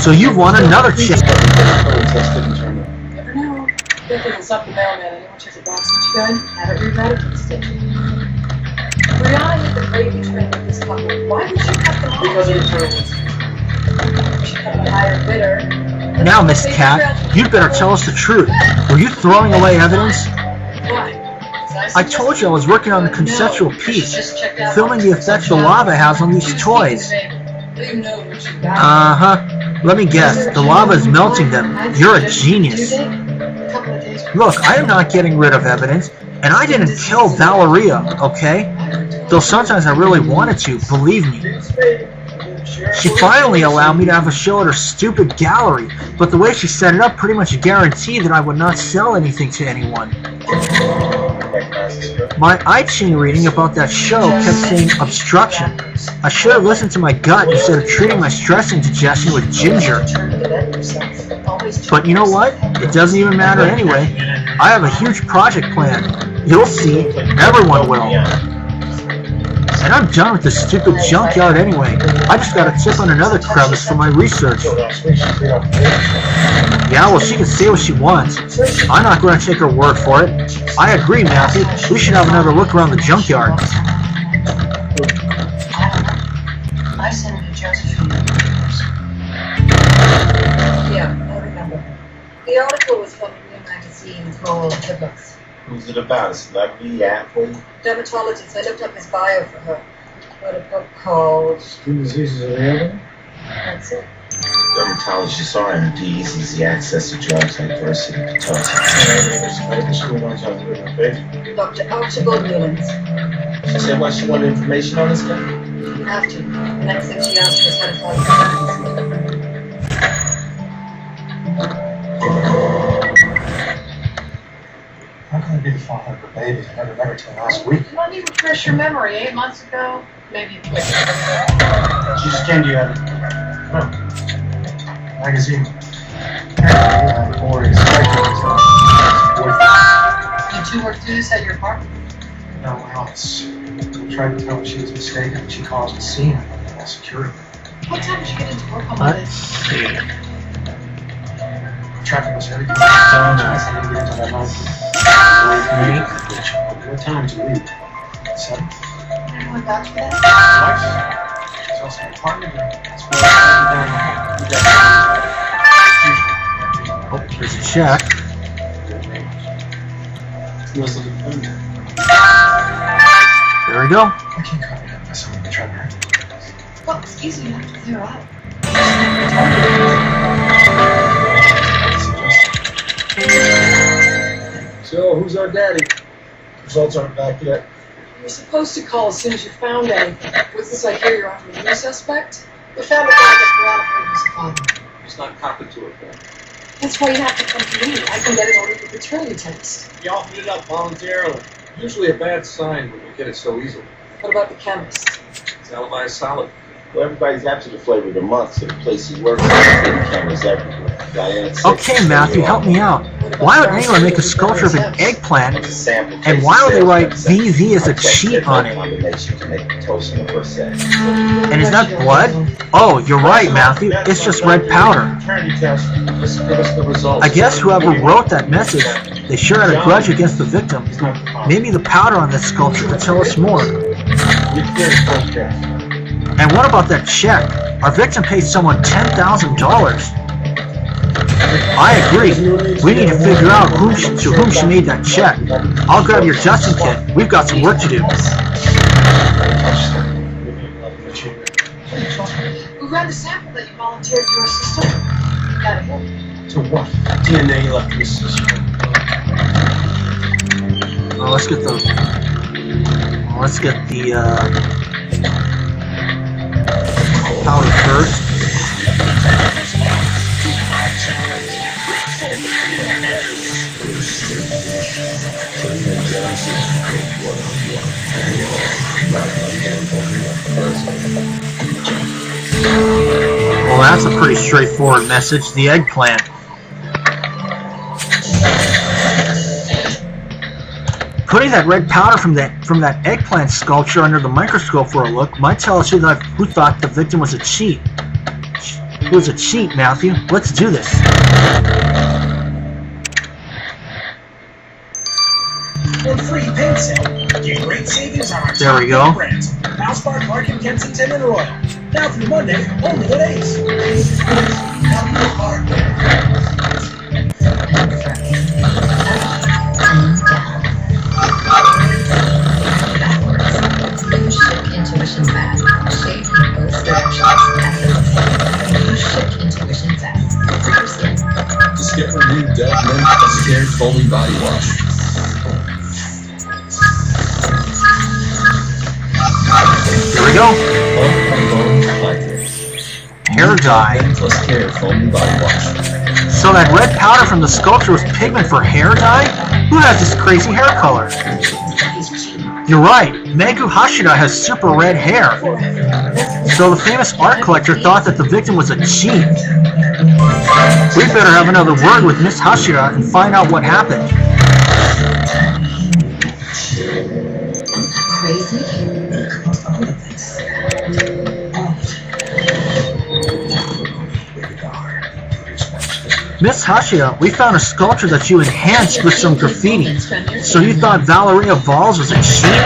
So you've won another chick. Never know. It's up the mailman. Anyone check the box since you guys have it eradicated. Brianna hit the gravy train with this couple. Why did you cut them off? Because of the turtles. She cut the higher bidder. Now, Miss Cat, you'd better tell us the truth. Were you throwing away evidence? Why? I told you I was working on the conceptual piece, filming the effect the lava has on these toys. Uh-huh. Let me guess, the lava is melting them. You're a genius. Look, I am not getting rid of evidence, and I didn't kill Valeria, okay? Though sometimes I really wanted to, believe me. She finally allowed me to have a show at her stupid gallery, but the way she set it up pretty much guaranteed that I would not sell anything to anyone. My iChing reading about that show kept saying obstruction. I should have listened to my gut instead of treating my stress indigestion with ginger. But you know what? It doesn't even matter anyway. I have a huge project plan. You'll see. Everyone will. And I'm done with this stupid junkyard anyway. I just got a tip on another crevice for my research. Yeah, well, she can say what she wants. I'm not going to take her word for it. I agree, Matthew. We should have another look around the junkyard. I sent it to Josephine. Yeah, I remember. The article was from a new magazine called The Books. Who's it about? A celebrity, athlete? Dermatologist. I looked up his bio for her. Wrote a book called Skin Diseases of the Elderly? That's it. Dermatologists are MDs, easy access to drugs, diversity, photography. Medical school knows how to live with baby. Dr. Archibald Newlands. She said why she wanted information on this guy? You have to. The next thing she asked was how to follow How can I be the father of a baby? I never met her till last week. Let me refresh your memory. 8 months ago, maybe a quick. She just came to you at no. Magazine. Apparently, boy is boyfriend. Did you work through this at your apartment? No one else. I tried to tell her she was mistaken. She caused a scene. All security. What time did you get into work on Let's Monday? see. Traffic was heavy. I didn't get into that night. What time to leave? 7. Anyone vouch for that? Wife? She's also an apartment. That's where Oh, there's a check. There we go. I can't cover that unless I'm trying to hurt you. Well, it's easy enough to clear out. So, who's our daddy? Results aren't back yet. You were supposed to call as soon as you found anything. What's this I hear you're after a new suspect? We found a guy that corroborated his father. He's not copping to it, though. That's why you have to come to me. I can get an order for paternity test. He offered it up voluntarily. Usually a bad sign when we get it so easily. What about the chemist? His alibi is solid. Well, everybody's after the flavor of the month, so the place he works at, hidden cameras everywhere. Okay, Matthew, help me out. Why would anyone make a sculpture of an eggplant, and why would they write BV as a cheat on it? And is that blood? Oh, you're right, Matthew. It's just red powder. I guess whoever wrote that message, they sure had a grudge against the victim. Maybe the powder on this sculpture could tell us more. And what about that check? Our victim paid someone $10,000. I agree. We need to figure out to whom she made that check. I'll grab your Justin kit. We've got some work to do. We ran the sample that you volunteered to your sister. Got it here. To what? DNA left in the system. Well, let's get the powder first. Well, that's a pretty straightforward message. The eggplant. Putting that red powder from that eggplant sculpture under the microscope for a look might tell us who thought the victim was a cheat. Who was a cheat, Matthew? Let's do this. Free paint sale. Get great savings on our There we go. brands. Valspar, Clark & Kensington, and Royal. Now through Monday, only at Ace. Intuition Bath. Shave in both directions. Use Chic Intuition a scared folding body wash. Here we go. Hair dye. So that red powder from the sculpture was pigment for hair dye? Who has this crazy hair color? You're right, Megu Hashira has super red hair. So the famous art collector thought that the victim was a cheat. We'd better have another word with Miss Hashira and find out what happened. Crazy? Miss Hashira, we found a sculpture that you enhanced with some graffiti. So you thought Valeria Valls was a cheat?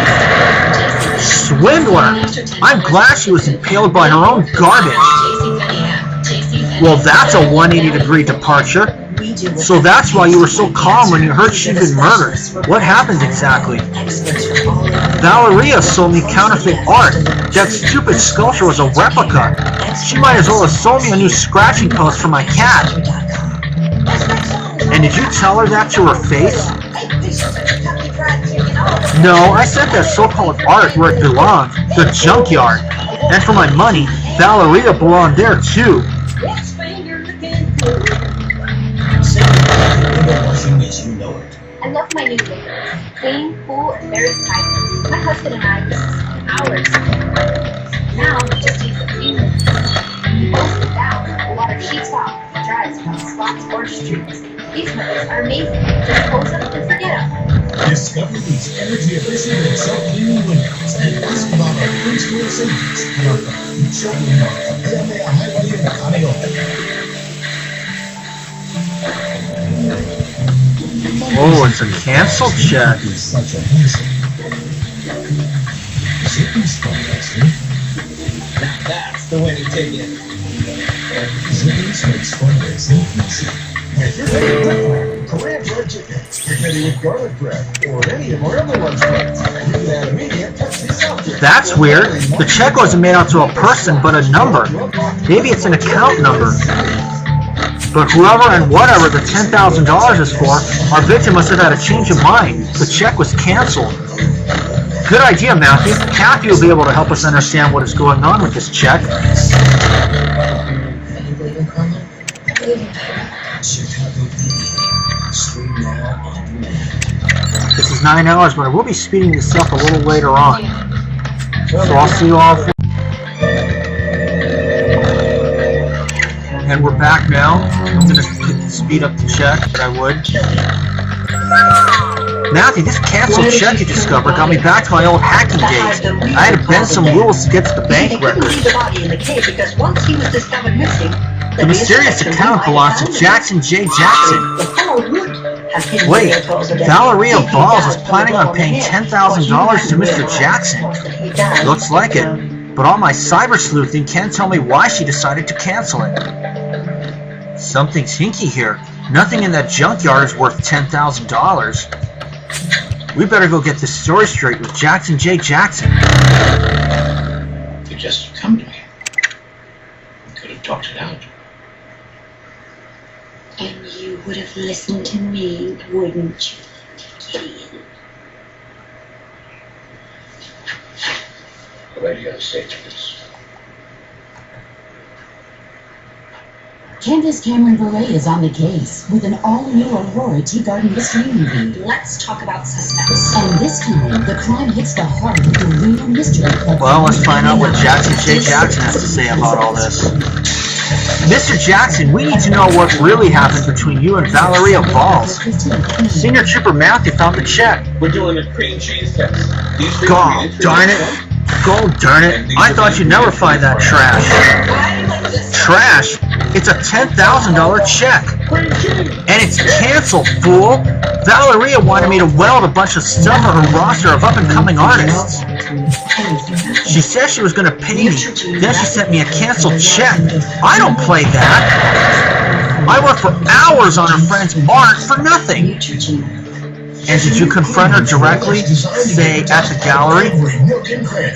Swindler! I'm glad she was impaled by her own garbage. Well, that's a 180-degree departure. So that's why you were so calm when you heard she'd been murdered. What happened exactly? Valeria sold me counterfeit art. That stupid sculpture was a replica. She might as well have sold me a new scratching post for my cat. And did you tell her that to her face? No, I sent that so-called art where it belonged, the junkyard. And for my money, Valeria belonged there too. I love my new living. Clean, cool, and very tidy. My husband and I used to spend hours. Now we just use the clean room. We both sit down, the water sheets off, and dries from spots or streaks. These mothers are amazing. Just close them and forget them. Discover these energy-efficient and self-cleaning windows and ask about our free-store savings and our shopping mall. Llame a Highway and Kaneohe. Oh, it's a cancel check. That's the way to take it. Zippers makes fundraising easy. If you're making bread, Korean fried chicken, spaghetti with garlic bread, or any of our other lunch breads, you can add immediate Pepsi soft drink. That's weird. The check wasn't made out to a person, but a number. Maybe it's an account number. But whoever and whatever the $10,000 is for, our victim must have had a change of mind. The check was canceled. Good idea, Matthew. Kathy will be able to help us understand what is going on with this check. This is 9 hours, but I will be speeding this up a little later on. So I'll see you all. And we're back now. I'm going to speed up the check, but I would. Matthew, this canceled check you discovered got me back to my old hacking days. I had to bend some rules to get to the bank records. The mysterious account belongs to Jackson J. Jackson. Wait, Valeria Valls is planning on paying $10,000 to Mr. Jackson. Looks like it. But all my cyber sleuthing can't tell me why she decided to cancel it. Something's hinky here. Nothing in that junkyard is worth $10,000. We better go get this story straight with Jackson J. Jackson. You just come to me. You could have talked it out. And you would have listened to me, wouldn't you, Gideon? What do you have to say to this? Candace Cameron Bure is on the case with an all-new Aurora Tea Garden mystery movie. Let's talk about suspects. And this time, the crime hits the heart of the real mystery. Well, let's find out what Jackson J. Jackson has to say about all this. Mr. Jackson, we need to know what really happened between you and Valeria Valls. Senior Trooper Matthew found the check. We're doing a cream cheese test. God darn it. God darn it. I thought you'd never find that trash. Trash? It's a $10,000 check. And it's canceled, fool. Valeria wanted me to weld a bunch of stuff on her roster of up-and-coming artists. She said she was going to pay me. Then she sent me a canceled check. I don't play that. I worked for hours on her friend's art for nothing. And did you confront her directly, say, at the gallery?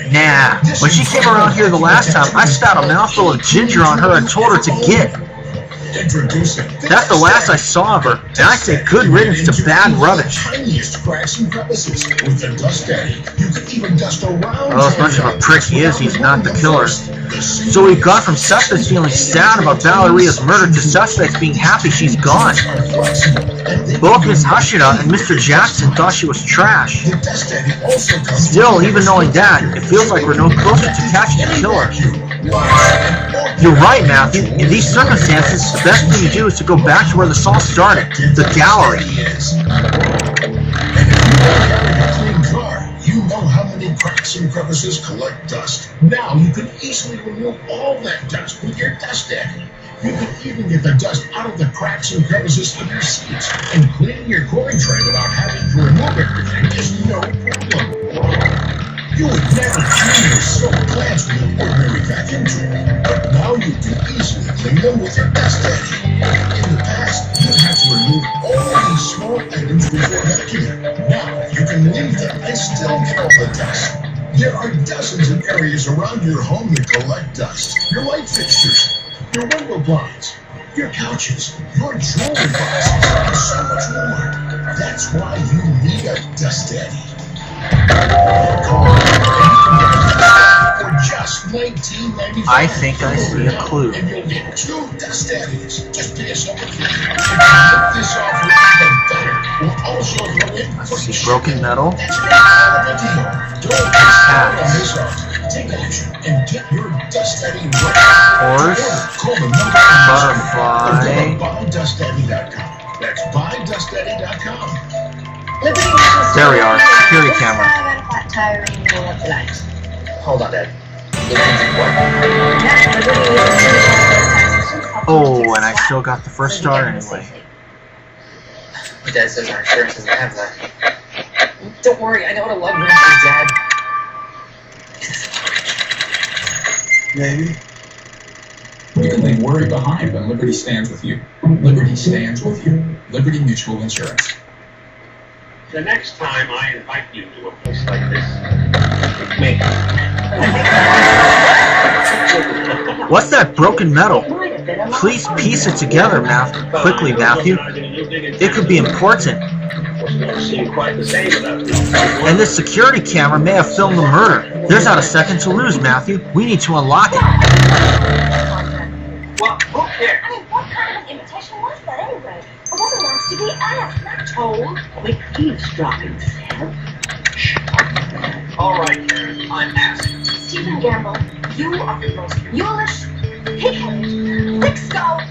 Nah. When she came around here the last time, I spat a mouthful of ginger on her and told her to get. Introducing That's the last I saw of her, and I say good riddance to bad rubbish. Tiniest cracks and crevices. With the Dust Daddy, you can even dust around. Well, as much of a prick he is, he's not the killer. So we've gone from suspects feeling sad about Valeria's murder to suspects being happy she's gone. Both Miss Hashira and Mr. Jackson thought she was trash. Still, even knowing that, it feels like we're no closer to catching the killer. You're right, Matthew. In these circumstances, the best thing to do is to go back to where this all started, the gallery. You know how many cracks and crevices collect dust. Now you can easily remove all that dust with your Dust Daddy. You can even get the dust out of the cracks and crevices of your seats, and cleaning your coin tray without having to remove everything is no problem. You would never clean your silk plants with an ordinary vacuum cleaner, but now you can easily clean them with your Dust Daddy. In the past, you had to remove all these small items before vacuuming. Now you can leave them and still get all the dust. There are dozens of areas around your home that collect dust. Your light fixtures, your window blinds, your couches, your jewelry boxes, and so much more. That's why you need a Dust Daddy. For just $19.95. I think I see a clue. And you'll get 2 Dust Daddies. Just pay us over here. If you get this offer even better, we'll also throw in See broken metal. That's a hell of a deal. Don't miss out on this offer. Take action and get your Dust Daddy right. Horse. Call the number Butterfly. or go to buydustdaddy.com. That's buydustdaddy.com. There we are. Security camera. Hold on, Dad. Oh, and I still got the first star anyway. My dad says our insurance doesn't have that. Don't worry, I know what a love ring is, Dad. Maybe. You can leave worry behind when Liberty stands with you. Liberty stands with you. Liberty Mutual Insurance. The next time I invite you to a place like this, with me. What's that broken metal? Please piece it together, quickly, Matthew. It could be important. And this security camera may have filmed the murder. There's not a second to lose, Matthew. We need to unlock it. Well, who cares? I mean, what kind of invitation was that anyway? A woman wants to be asked, not told. Quick eavesdropping, Sam. All right, Karen, I'm asking. Stephen Gamble, you are the most mulish, pig-headed, thick-skulled.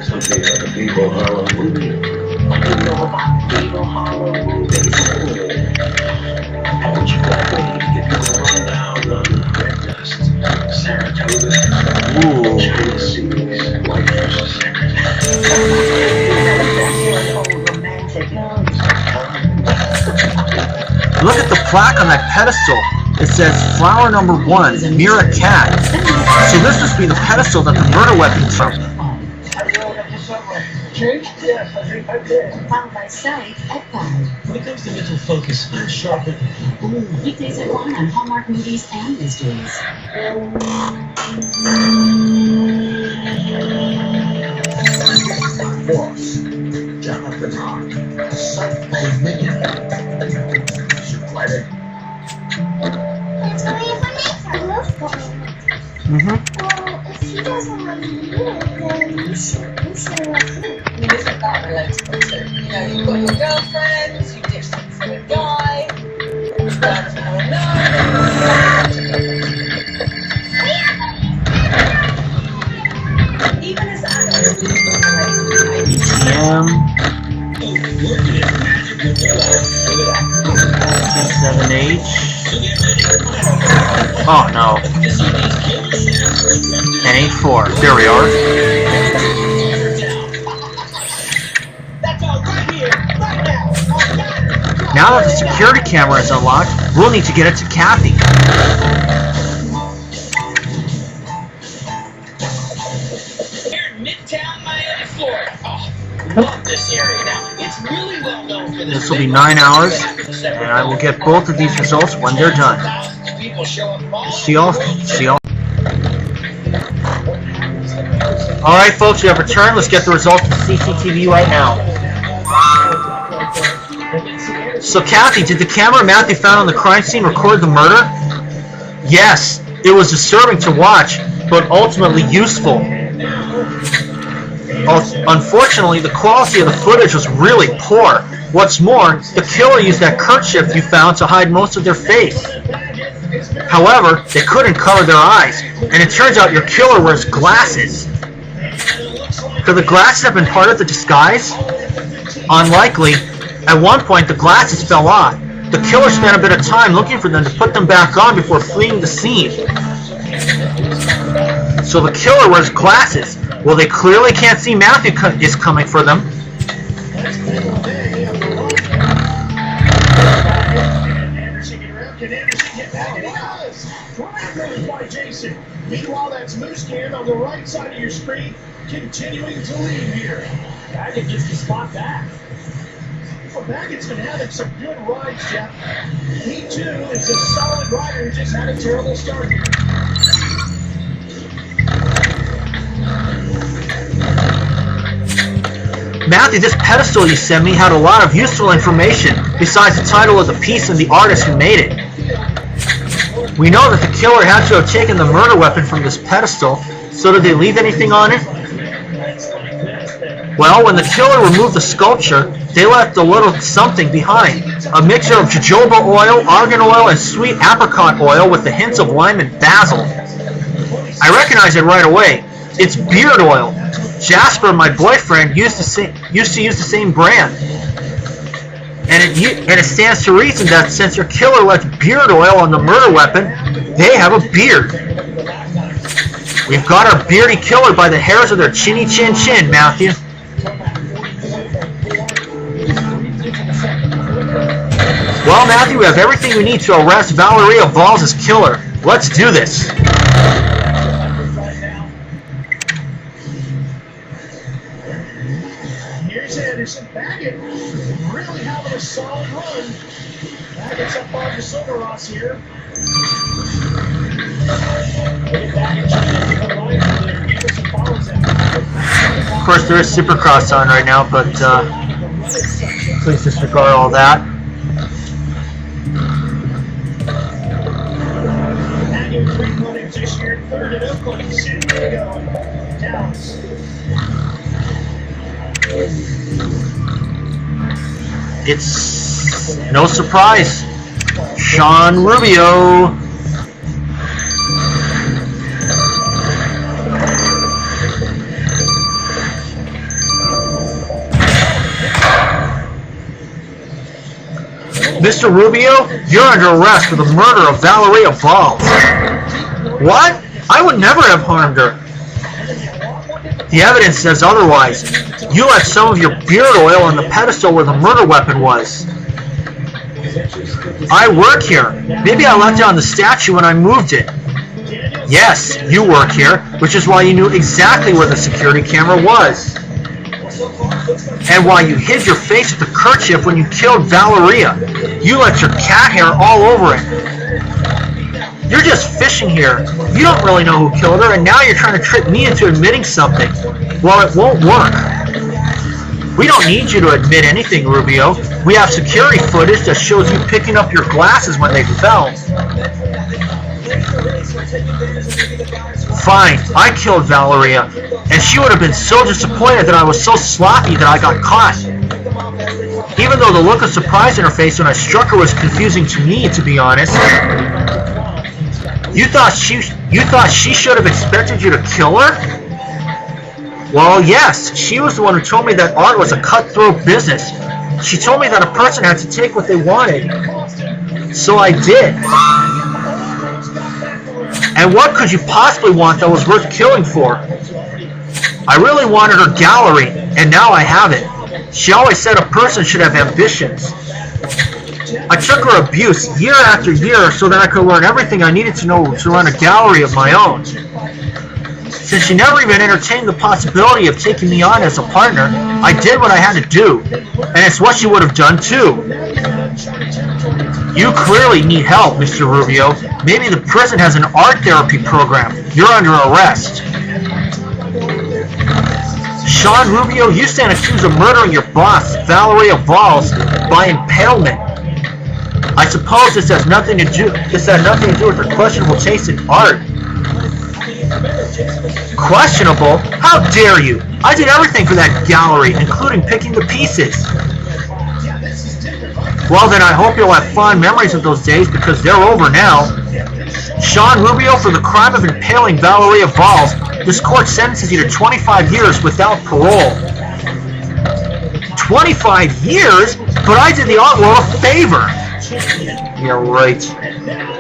Something like a Beagle Hollow movie. I don't know about Beagle Hollow movies. How would you like me to give you a rundown on red dust, Saratoga, China Seas, Whitefish Look at the plaque on that pedestal. It says flower number 1, Mira Cat. So this must be the pedestal that the murder weapon's from. Yes, I think I did. Found by sight at 5. When it comes to mental focus, I'm sharp at Weekdays at 1 on Hallmark Movies and Mysteries. Boss, Jonathan Hart, self-made millionaire. Planet. It's only if I make some love for him. Well, if he doesn't like you, then you should let him. I mean, isn't that relatable too? You know, you've got your girlfriends, you ditched them for a guy, even as adults, ATM. 7H. Oh no. And 8-4. There we are. Now that the security camera is unlocked, we'll need to get it to Kathy. Here in Midtown Miami, Florida. Oh, love this area now. It's really well known for this. This will be 9 hours. and I will get both of these results when they're done. See y'all. Alright folks, we have returned. Let's get the results of CCTV right now. So Kathy, did the camera Matthew found on the crime scene record the murder? Yes, it was disturbing to watch, but ultimately useful. Unfortunately, the quality of the footage was really poor. What's more, the killer used that kerchief you found to hide most of their face. However, they couldn't cover their eyes, and it turns out your killer wears glasses. Could the glasses have been part of the disguise? Unlikely. At one point, the glasses fell off. The killer spent a bit of time looking for them to put them back on before fleeing the scene. So the killer wears glasses. Well, they clearly can't see Matthew is coming for them. Meanwhile, that's Moose Can on the right side of your screen, continuing to lead here. Baggett gets the spot back. Well, Baggett's been having some good rides, Jeff. He, too, is a solid rider who just had a terrible start here. Matthew, this pedestal you sent me had a lot of useful information, besides the title of the piece and the artist who made it. We know that the killer had to have taken the murder weapon from this pedestal, so did they leave anything on it? Well, when the killer removed the sculpture, they left a little something behind. A mixture of jojoba oil, argan oil, and sweet apricot oil with the hints of lime and basil. I recognize it right away. It's beard oil. Jasper, my boyfriend, used to use the same brand. And it stands to reason that since your killer left beard oil on the murder weapon, they have a beard. We've got our beardy killer by the hairs of their chinny chin chin, Matthew. Well, Matthew, we have everything we need to arrest Valeria Valls' killer. Let's do this. Here's Anderson. Baggett really having a solid run. Baggett's up on the Silver Ross here. Of course, there is Supercross on right now, but please disregard all that. It's no surprise, Sean Rubio. Mr. Rubio, you're under arrest for the murder of Valeria Valls. What? I would never have harmed her. The evidence says otherwise. You left some of your beard oil on the pedestal where the murder weapon was. I work here. Maybe I left it on the statue when I moved it. Yes, you work here, which is why you knew exactly where the security camera was. And why you hid your face with the kerchief when you killed Valeria. You left your cat hair all over it. You're just fishing here. You don't really know who killed her, and now you're trying to trick me into admitting something. Well, it won't work. We don't need you to admit anything, Rubio. We have security footage that shows you picking up your glasses when they fell. Fine, I killed Valeria, and she would have been so disappointed that I was so sloppy that I got caught. Even though the look of surprise in her face when I struck her was confusing to me, to be honest. You thought she should have expected you to kill her? Well, yes, she was the one who told me that art was a cutthroat business. She told me that a person had to take what they wanted. So I did. And what could you possibly want that was worth killing for? I really wanted her gallery, and now I have it. She always said a person should have ambitions. I took her abuse year after year so that I could learn everything I needed to know to run a gallery of my own. Since she never even entertained the possibility of taking me on as a partner, I did what I had to do, and it's what she would have done too. You clearly need help, Mr. Rubio. Maybe the prison has an art therapy program. You're under arrest. Sean Rubio, you stand accused of murdering your boss, Valeria Valls, by impalement. I suppose this had nothing to do with her questionable taste in art. Questionable? How dare you? I did everything for that gallery, including picking the pieces. Well then, I hope you'll have fond memories of those days, because they're over now. Sean Rubio, for the crime of impaling Valeria Valls, this court sentences you to 25 years without parole. 25 years? But I did the art world a favor. Yeah, right.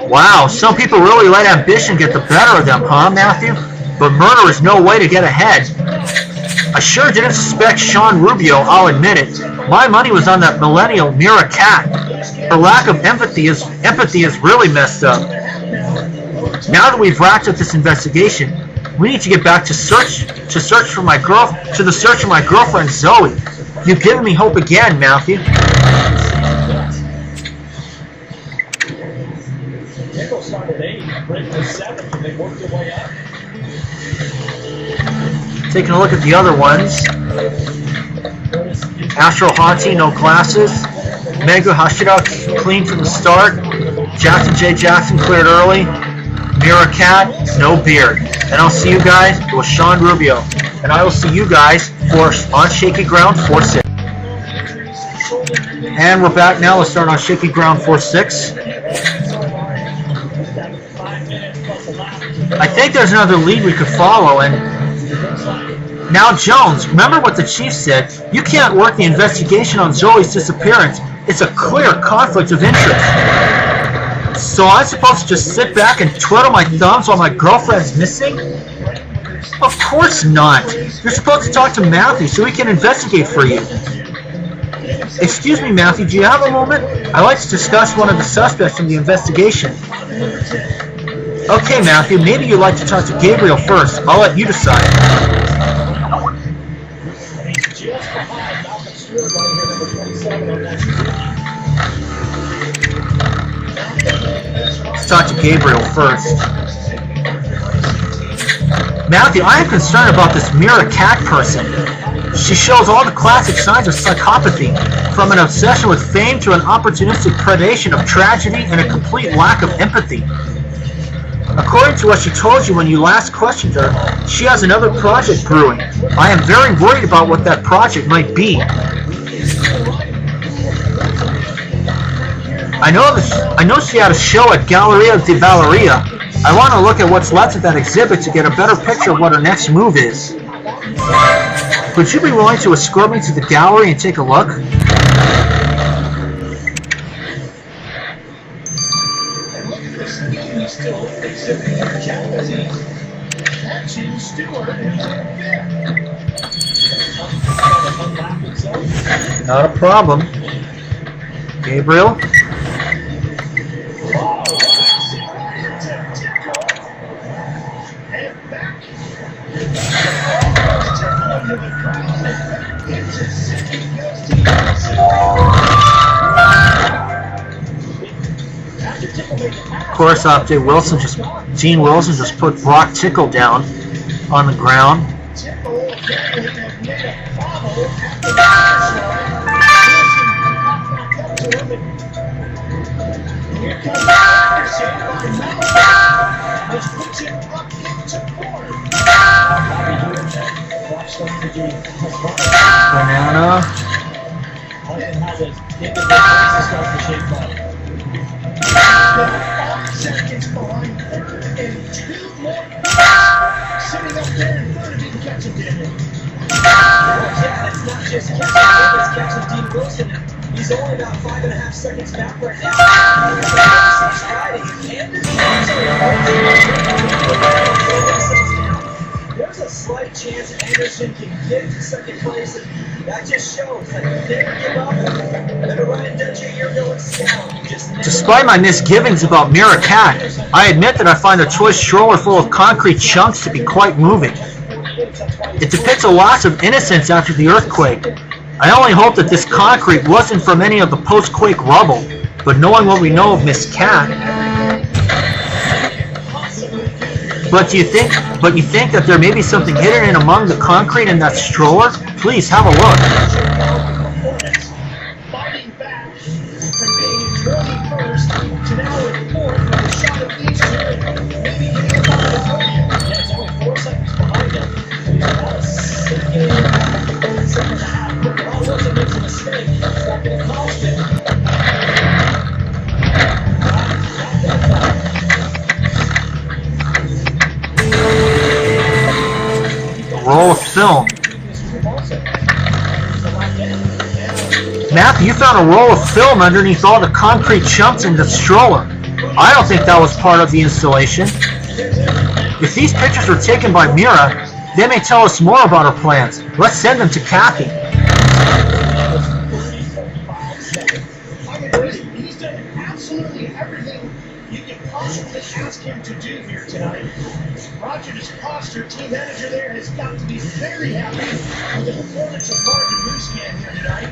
Wow, some people really let ambition get the better of them, huh, Matthew? But murder is no way to get ahead. I sure didn't suspect Sean Rubio, I'll admit it. My money was on that millennial Mira Cat. Her lack of empathy is really messed up. Now that we've wrapped up this investigation, we need to get back to the search for my girlfriend Zoe. You've given me hope again, Matthew. Nickel started 8, Britain was 7, and they worked their way up. Taking a look at the other ones. Astro Haughty, no glasses. Megu Hashira, clean from the start. Jackson J. Jackson, cleared early. Mira Cat, no beard. And I'll see you guys. It was Sean Rubio. And I will see you guys for On Shaky Ground 4-6. And we're back now. Let's start on Shaky Ground 4-6. I think there's another lead we could follow, and now Jones, remember what the chief said, you can't work the investigation on Zoe's disappearance. It's a clear conflict of interest. So I'm supposed to just sit back and twiddle my thumbs while my girlfriend's missing? Of course not. You're supposed to talk to Matthew so he can investigate for you. Excuse me, Matthew, do you have a moment? I'd like to discuss one of the suspects from the investigation. Okay, Matthew, maybe you'd like to talk to Gabriel first. I'll let you decide. Let's talk to Gabriel first. Matthew, I am concerned about this Mira Cat person. She shows all the classic signs of psychopathy, from an obsession with fame to an opportunistic predation of tragedy and a complete lack of empathy. According to what she told you when you last questioned her, she has another project brewing. I am very worried about what that project might be. I know she had a show at Galleria de Valeria. I want to look at what's left of that exhibit to get a better picture of what her next move is. Would you be willing to escort me to the gallery and take a look? Not a problem. Gabriel? Of course, Gene Wilson just put Brock Tickle down on the ground. Banana. Sitting up there in front of didn't catch him, did it? Yeah, it's not just catching him, it's catching Dean Wilson. He's only about 5.5 seconds back right now. There's a slight chance Anderson can get to second place, and that just shows that they never give up. And Ryan Dutcher here going down. Despite my misgivings about Mira Cat, I admit that I find the toy stroller full of concrete chunks to be quite moving. It depicts a loss of innocence after the earthquake. I only hope that this concrete wasn't from any of the post-quake rubble. But knowing what we know of Miss Cat, but you think that there may be something hidden in among the concrete in that stroller? Please have a look. Fighting back from being 21st to now in 4th with a shot of each year. Maybe getting a ball to podium. Yeah, it's only 4 seconds behind him. He's about a 7.5 quicker. All once it makes a mistake, it's not going to cost him. Roll of film. Matthew, you found a roll of film underneath all the concrete chunks in the stroller. I don't think that was part of the installation. If these pictures were taken by Mira, they may tell us more about her plans. Let's send them to Kathy. He's done absolutely everything you can possibly ask him to do here tonight. Roger DeScoster, team manager there, has got to be very happy with the performance of Martin Muscan here tonight.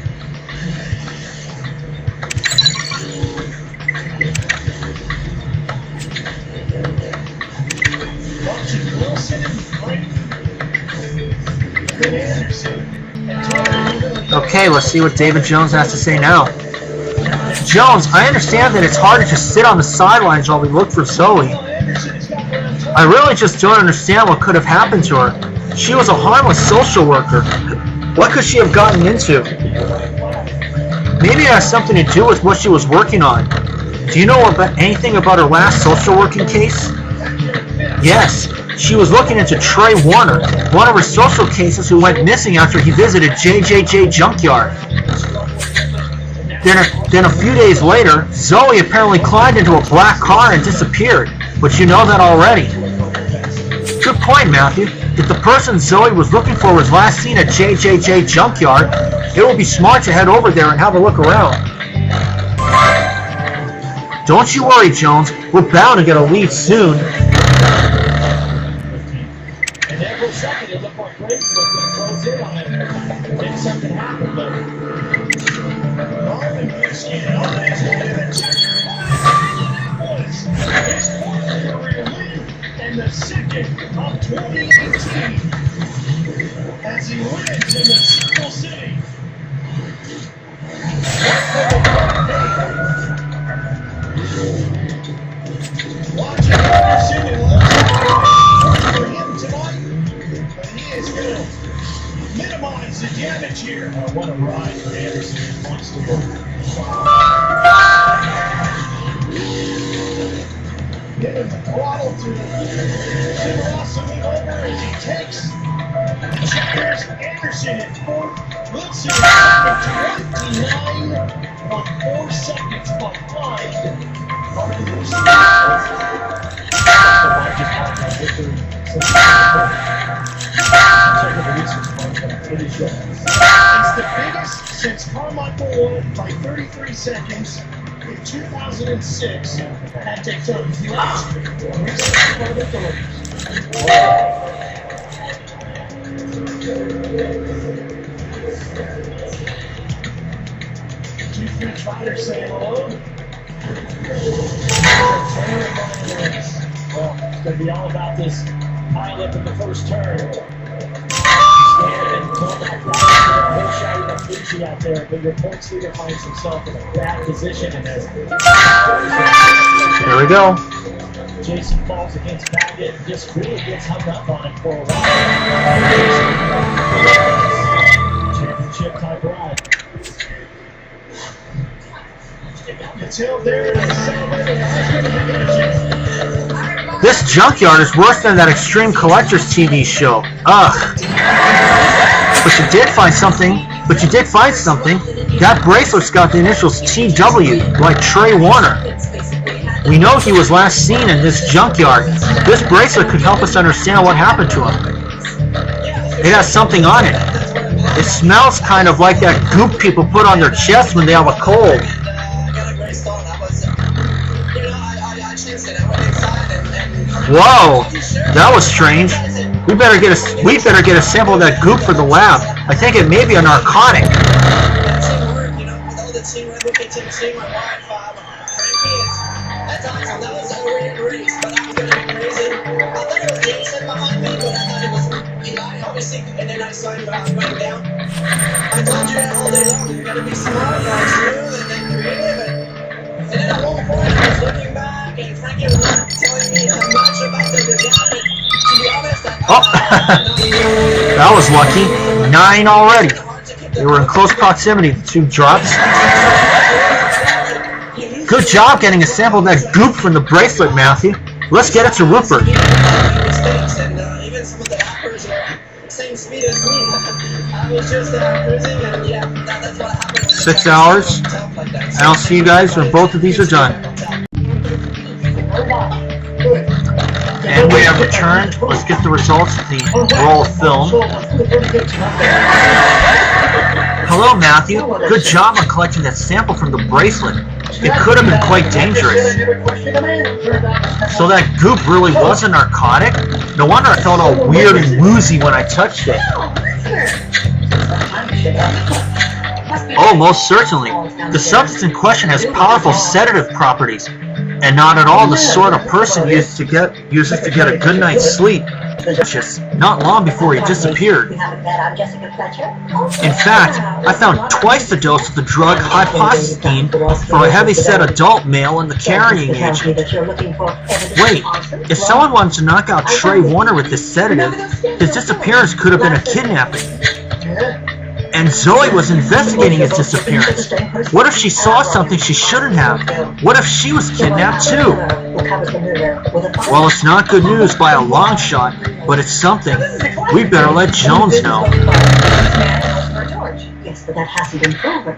Watching Wilson and Frank Anderson. Okay, let's see what David Jones has to say now. Jones, I understand that it's hard to just sit on the sidelines while we look for Zoe. I really just don't understand what could have happened to her. She was a harmless social worker. What could she have gotten into? Maybe it has something to do with what she was working on. Do you know anything about her last social working case? Yes, she was looking into Trey Warner, one of her social cases who went missing after he visited JJJ Junkyard. Then a few days later, Zoe apparently climbed into a black car and disappeared. But you know that already. Good point, Matthew. If the person Zoe was looking for was last seen at JJJ Junkyard, it would be smart to head over there and have a look around. Don't you worry, Jones. We're bound to get a lead soon. And every second it looked like Graves was going to close in on him. Then something happened, though. Marvin Muscan on his way to the checker. His fourth career lead and the second of 2018 as he wins in the Circle City. Watching Anderson and looks for him tonight, but he is going to minimize the damage here. What a ride for Anderson wants to go. Giving the throttle to Rossing over as he takes checkers. Anderson in fourth. Woodson in 29.4 seconds behind Martin Muscan. It's the biggest since Carmichael won by 33 seconds in 2006 at Daytona. Two French riders saying hello. Well, it's going to be all about this pile up in the first turn. And come back down to the whole shot of Fuji out there, but your points leader finds himself in a bad position in this. Here we go. Jason falls against Baggett, just really gets hung up on it for a while. Championship type ride. It's held there and celebrated. This junkyard is worse than that Extreme Collectors TV show. Ugh. But you did find something. That bracelet's got the initials TW, like Trey Warner. We know he was last seen in this junkyard. This bracelet could help us understand what happened to him. It has something on it. It smells kind of like that goop people put on their chest when they have a cold. Whoa, that was strange. We better get a sample of that goop for the lab. I think it may be a narcotic. Teamwork, with all the teamwork, we'll get to the teamwork. sign when I was going down. I told you all day long, you gotta be smart, like smooth, and then creative, and then at one point I was looking back, and Frankie was not telling me much about the job, but to be honest, that was lucky. 9 already. They were in close proximity, the 2 drops. Good job getting a sample of that goop from the bracelet, Matthew. Let's get it to Rupert. mistakes, and even some of the rappers were same speed as me. I was just cruising, and yeah, that's what happened. 6 hours. And I'll see you guys when both of these are done. And we have returned. Let's get the results of the roll of film. Hello, Matthew. Good job on collecting that sample from the bracelet. It could have been quite dangerous. So that goop really was a narcotic? No wonder I felt all weird and woozy when I touched it. Oh, most certainly. The substance in question has powerful sedative properties, and not at all the sort of person uses to get a good night's sleep. Just not long before he disappeared. In fact, I found twice the dose of the drug hypoxine for a heavy-set adult male in the carrying age. Wait, if someone wanted to knock out Trey Warner with this sedative, his disappearance could have been a kidnapping. And Zoe was investigating his disappearance. What if she saw something she shouldn't have? What if she was kidnapped too? Well, it's not good news by a long shot, but it's something. We better let Jones know. Yes, but that hasn't been proven.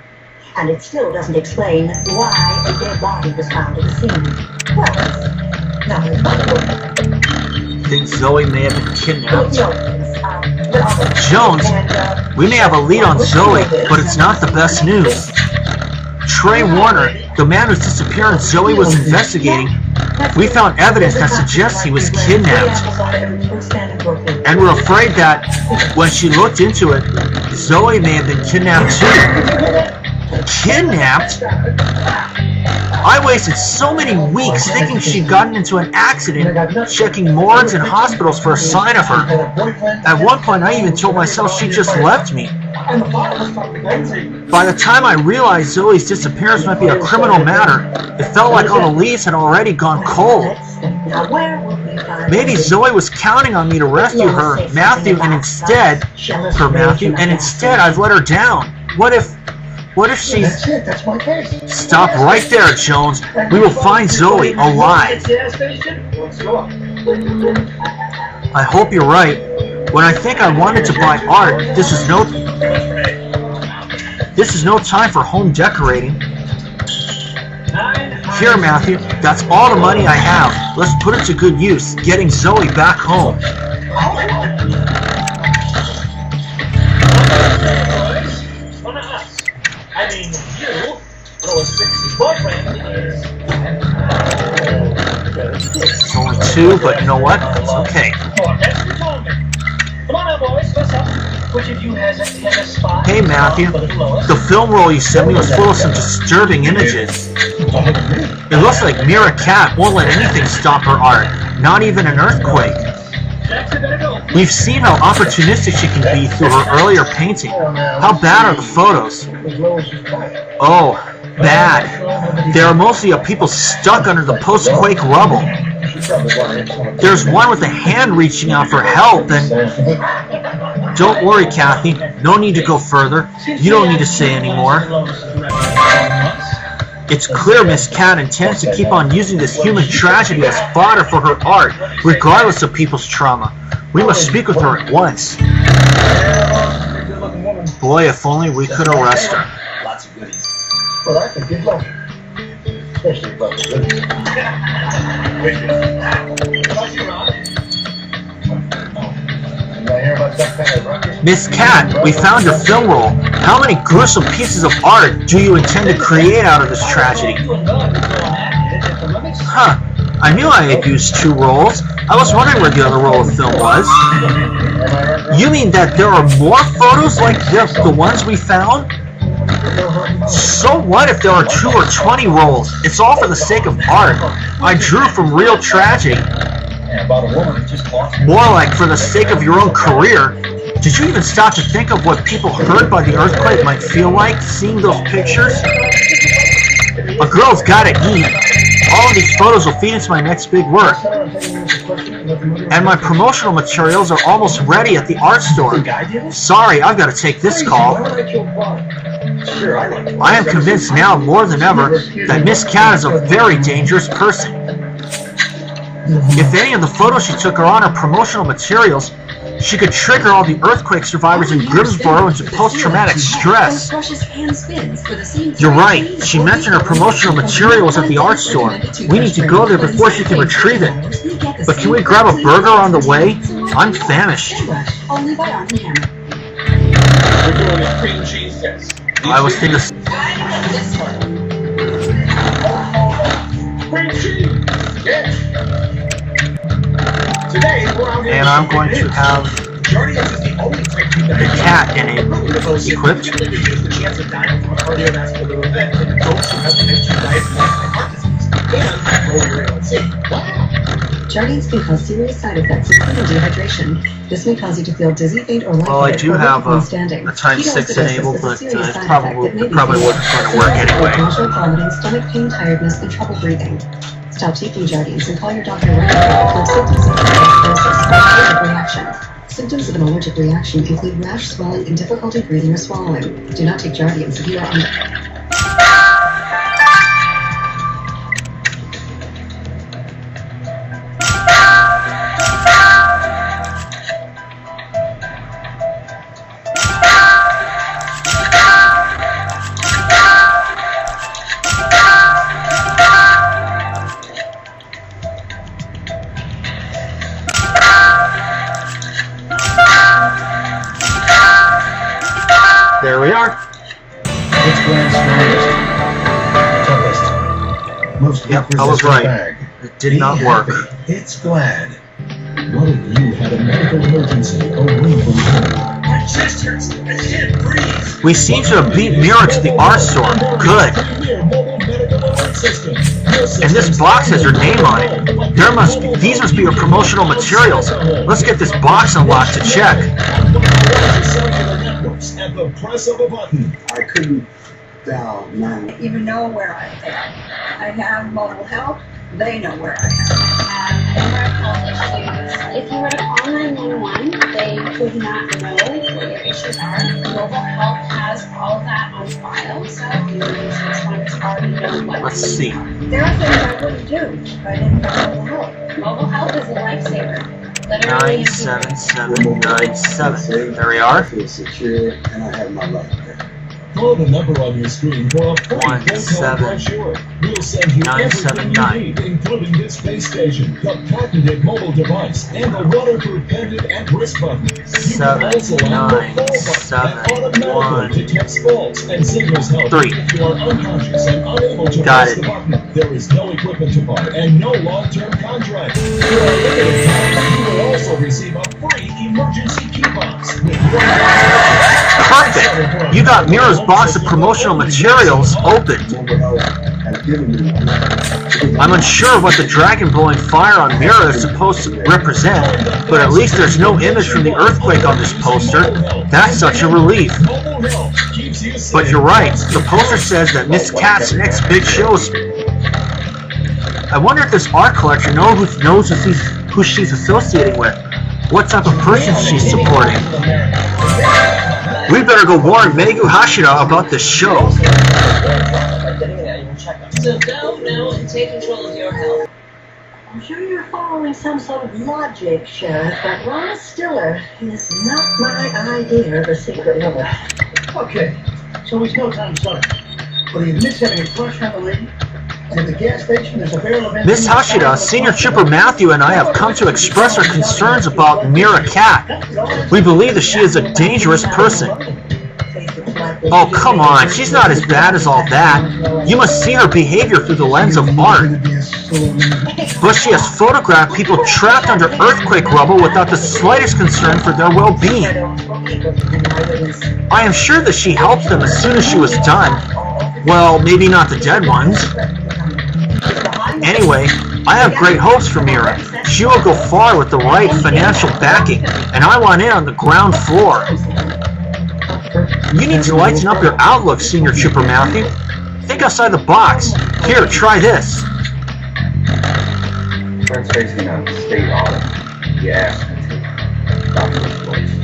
And it still doesn't explain why a dead body was found at the scene. Well, now there's one. Think Zoe may have been kidnapped. Jones, we may have a lead on Zoe, but it's not the best news. Trey Warner, the man whose disappearance Zoe was investigating, we found evidence that suggests he was kidnapped. And we're afraid that, when she looked into it, Zoe may have been kidnapped too. Kidnapped? I wasted so many weeks thinking she'd gotten into an accident, checking morgues and hospitals for a sign of her. At one point, I even told myself she just left me. By the time I realized Zoe's disappearance might be a criminal matter, it felt like all the leads had already gone cold. Maybe Zoe was counting on me to rescue her, Matthew, and instead, I've let her down. What if she's... That's it, that's my case. Stop right there, Jones. We will find Zoe alive. I hope you're right. When I think I wanted to buy art, this is no time for home decorating. Here, Matthew, that's all the money I have. Let's put it to good use, getting Zoe back home. I mean, you, Lois Trixie's boyfriend, is... It's only 2, but you know what? It's okay. Come on now, boys, what's up? Which of you has a spot? Hey, Matthew. The film roll you sent me was full of some disturbing images. It looks like Mira Cat won't let anything stop her art, not even an earthquake. We've seen how opportunistic she can be through her earlier painting. How bad are the photos? Oh, bad. They are mostly of people stuck under the post-quake rubble. There's one with a hand reaching out for help, and... Don't worry, Kathy. No need to go further. You don't need to say anymore. It's clear Miss Cat intends to keep on using this human tragedy as fodder for her art, regardless of people's trauma. We must speak with her at once. Boy, if only we could arrest her. Lots of goodies. Well, I think you'd love it. Especially about the goodies. Miss Cat, we found your film roll. How many gruesome pieces of art do you intend to create out of this tragedy? Huh. I knew I had used 2 rolls. I was wondering where the other roll of film was. You mean that there are more photos like the ones we found? So what if there are 2 or 20 rolls? It's all for the sake of art. I drew from real tragedy. More like for the sake of your own career. Did you even stop to think of what people hurt by the earthquake might feel like seeing those pictures? A girl's gotta eat. All of these photos will feed into my next big work. And my promotional materials are almost ready at the art store. Sorry, I've got to take this call. I am convinced now more than ever that Miss Cat is a very dangerous person. If any of the photos she took are on her promotional materials, she could trigger all the earthquake survivors in Grimsboro into post-traumatic stress. You're right. She mentioned her promotional materials at the art store. We need to go there before she can retrieve it. But can we grab a burger on the way? I'm famished. I was thinking and I'm going to have the cat equipped. Jardians can cause serious side effects including dehydration. This may cause you to feel dizzy, faint, or well, I do have a times 6 enabled, but it probably wasn't going to work anyway. Nausea, vomiting, stomach pain, tiredness, and trouble breathing. Stop taking Jardians and call your doctor right away if you have symptoms of allergic reaction. Symptoms of an allergic reaction include rash, swelling, and difficulty breathing or swallowing. Do not take Jardians if you are under. There we are. It's Glad's strongest, toughest, most yep, I was right. Bag. It did not work. It's Glad. What if you had a medical emergency or room for My chest hurts. I can't breathe. We seem to have beat Mira to the art store. Good. And this box has her name on it. These must be her promotional materials. Let's get this box unlocked to check. At the press of a button. I couldn't dial 911. Even know where I am. I have mobile help. They know where I am. If you were to call 911, they would not know what your issues are. Mobile Help has all of that on file, so emergency responders already know what. Let's see. There are things I wouldn't do if I didn't have mobile help. Mobile Help is a lifesaver. 97797. There we are. I feel secure and I have my life back. Call the number on your screen for a free phone brochure. We'll send you everything you need, including this space station, the patented mobile device, and the waterproof pendant and wrist button. You can also add the phone button and automatically detects faults and signals help if you are unconscious and unable to press the button. There is no equipment to buy and no long-term contract. For a limited time, you will also receive a free emergency key box with Perfect! You got Mira's box of promotional materials opened. I'm unsure of what the dragon blowing fire on Mira is supposed to represent, but at least there's no image from the earthquake on this poster. That's such a relief. But you're right, the poster says that Miss Cat's next big show is... I wonder if this art collector knows who she's associating with. What type of person she's supporting. We better go warn Megu Hashira about this show. So go now and take control of your health. I'm sure you're following some sort of logic, Sheriff, but Ron Stiller is not my idea of a secret lover. Okay, so it's no time starting. Will you miss having a crush on the lady? At the gas station, there's a barrel of... Miss Hashira, Senior Trooper Matthew and I have come to express our concerns about Mira Cat. We believe that she is a dangerous person. Oh, come on, she's not as bad as all that. You must see her behavior through the lens of art. But she has photographed people trapped under earthquake rubble without the slightest concern for their well-being. I am sure that she helped them as soon as she was done. Well, maybe not the dead ones. Anyway, I have great hopes for Mira. She will go far with the right financial backing, and I want in on the ground floor. You need to lighten up your outlook, Senior Trooper Matthew. Think outside the box. Here, try this. Friends facing a state audit. You asked me to. Doctor's voice.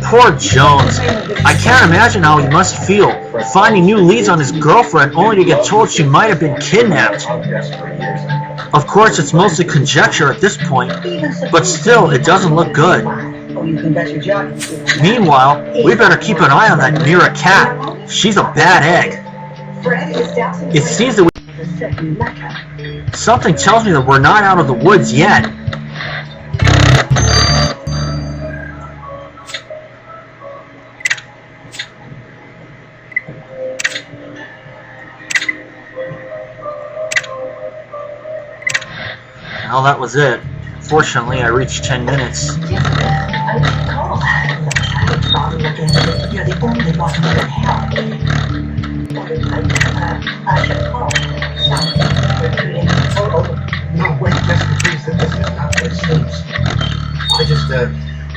Poor Jones. I can't imagine how he must feel, finding new leads on his girlfriend only to get told she might have been kidnapped. Of course, it's mostly conjecture at this point, but still, it doesn't look good. Meanwhile, we better keep an eye on that Mira cat. She's a bad egg. It seems that something tells me that we're not out of the woods yet. Well, that was it. Fortunately, I reached 10 minutes. You're the only one who can help. I should call. No, wait, just please, this is not what it seems. I just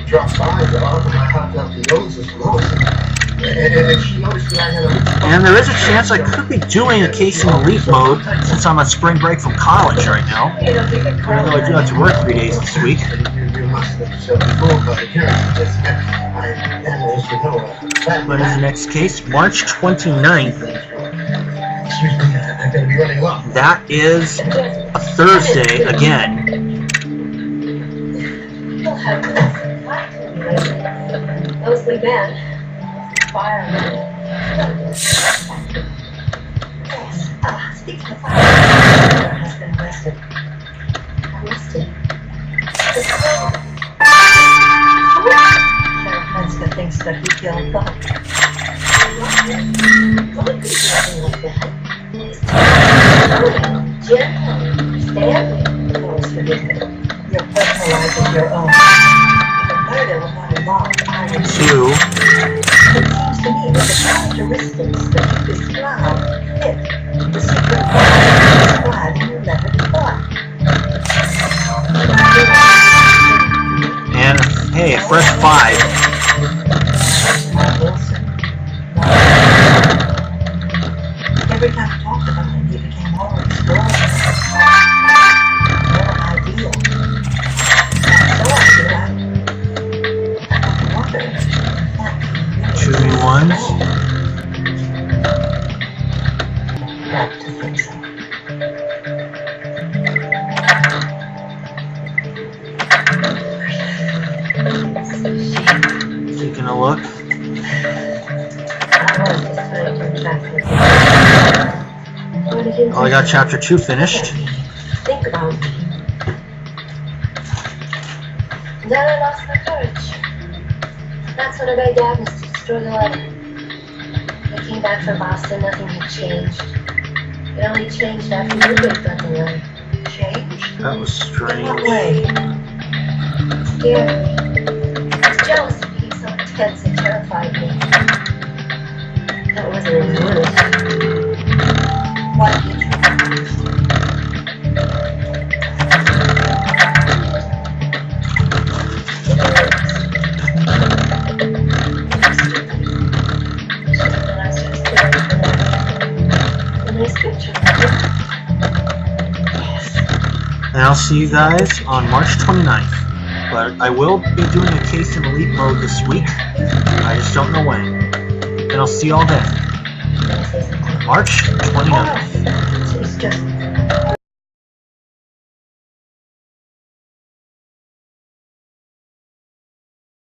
dropped by the offer my hot dog to Lowe's for Lois. And she noticed that I had a... And there is a chance I could be doing a case in elite mode since I'm on spring break from college right now. Even though I do have to work 3 days this week. But in the next case, March 29th. That is a Thursday again. Mostly men. Firemen. Yes, speak to the fire. Has been arrested. Arrested? Sheriff Menska thinks that he killed Buck. Your personal life is your own. If a murder was not involved, I would... Two. It seems to me that the characteristics that you describe fit the secret described in your letter to Buck. And, hey, a fresh 5. Every time I talked about him, he became more extraordinary, more ideal. So I wonder, 2 new ones. got to think so. Taking a look. Oh, I got chapter 2 finished. Think about it. Then I lost my courage. That's when I begged Agnes to destroy the letter. I came back from Boston, nothing had changed. It only changed after you picked up the letter. Changed? That was strange. What way? Scared me. His jealousy being so intense and terrified me. That wasn't any worse. What did you do? And I'll see you guys on March 29th. But I will be doing a case in elite mode this week. I just don't know when. And I'll see you all then. March 29th. It's just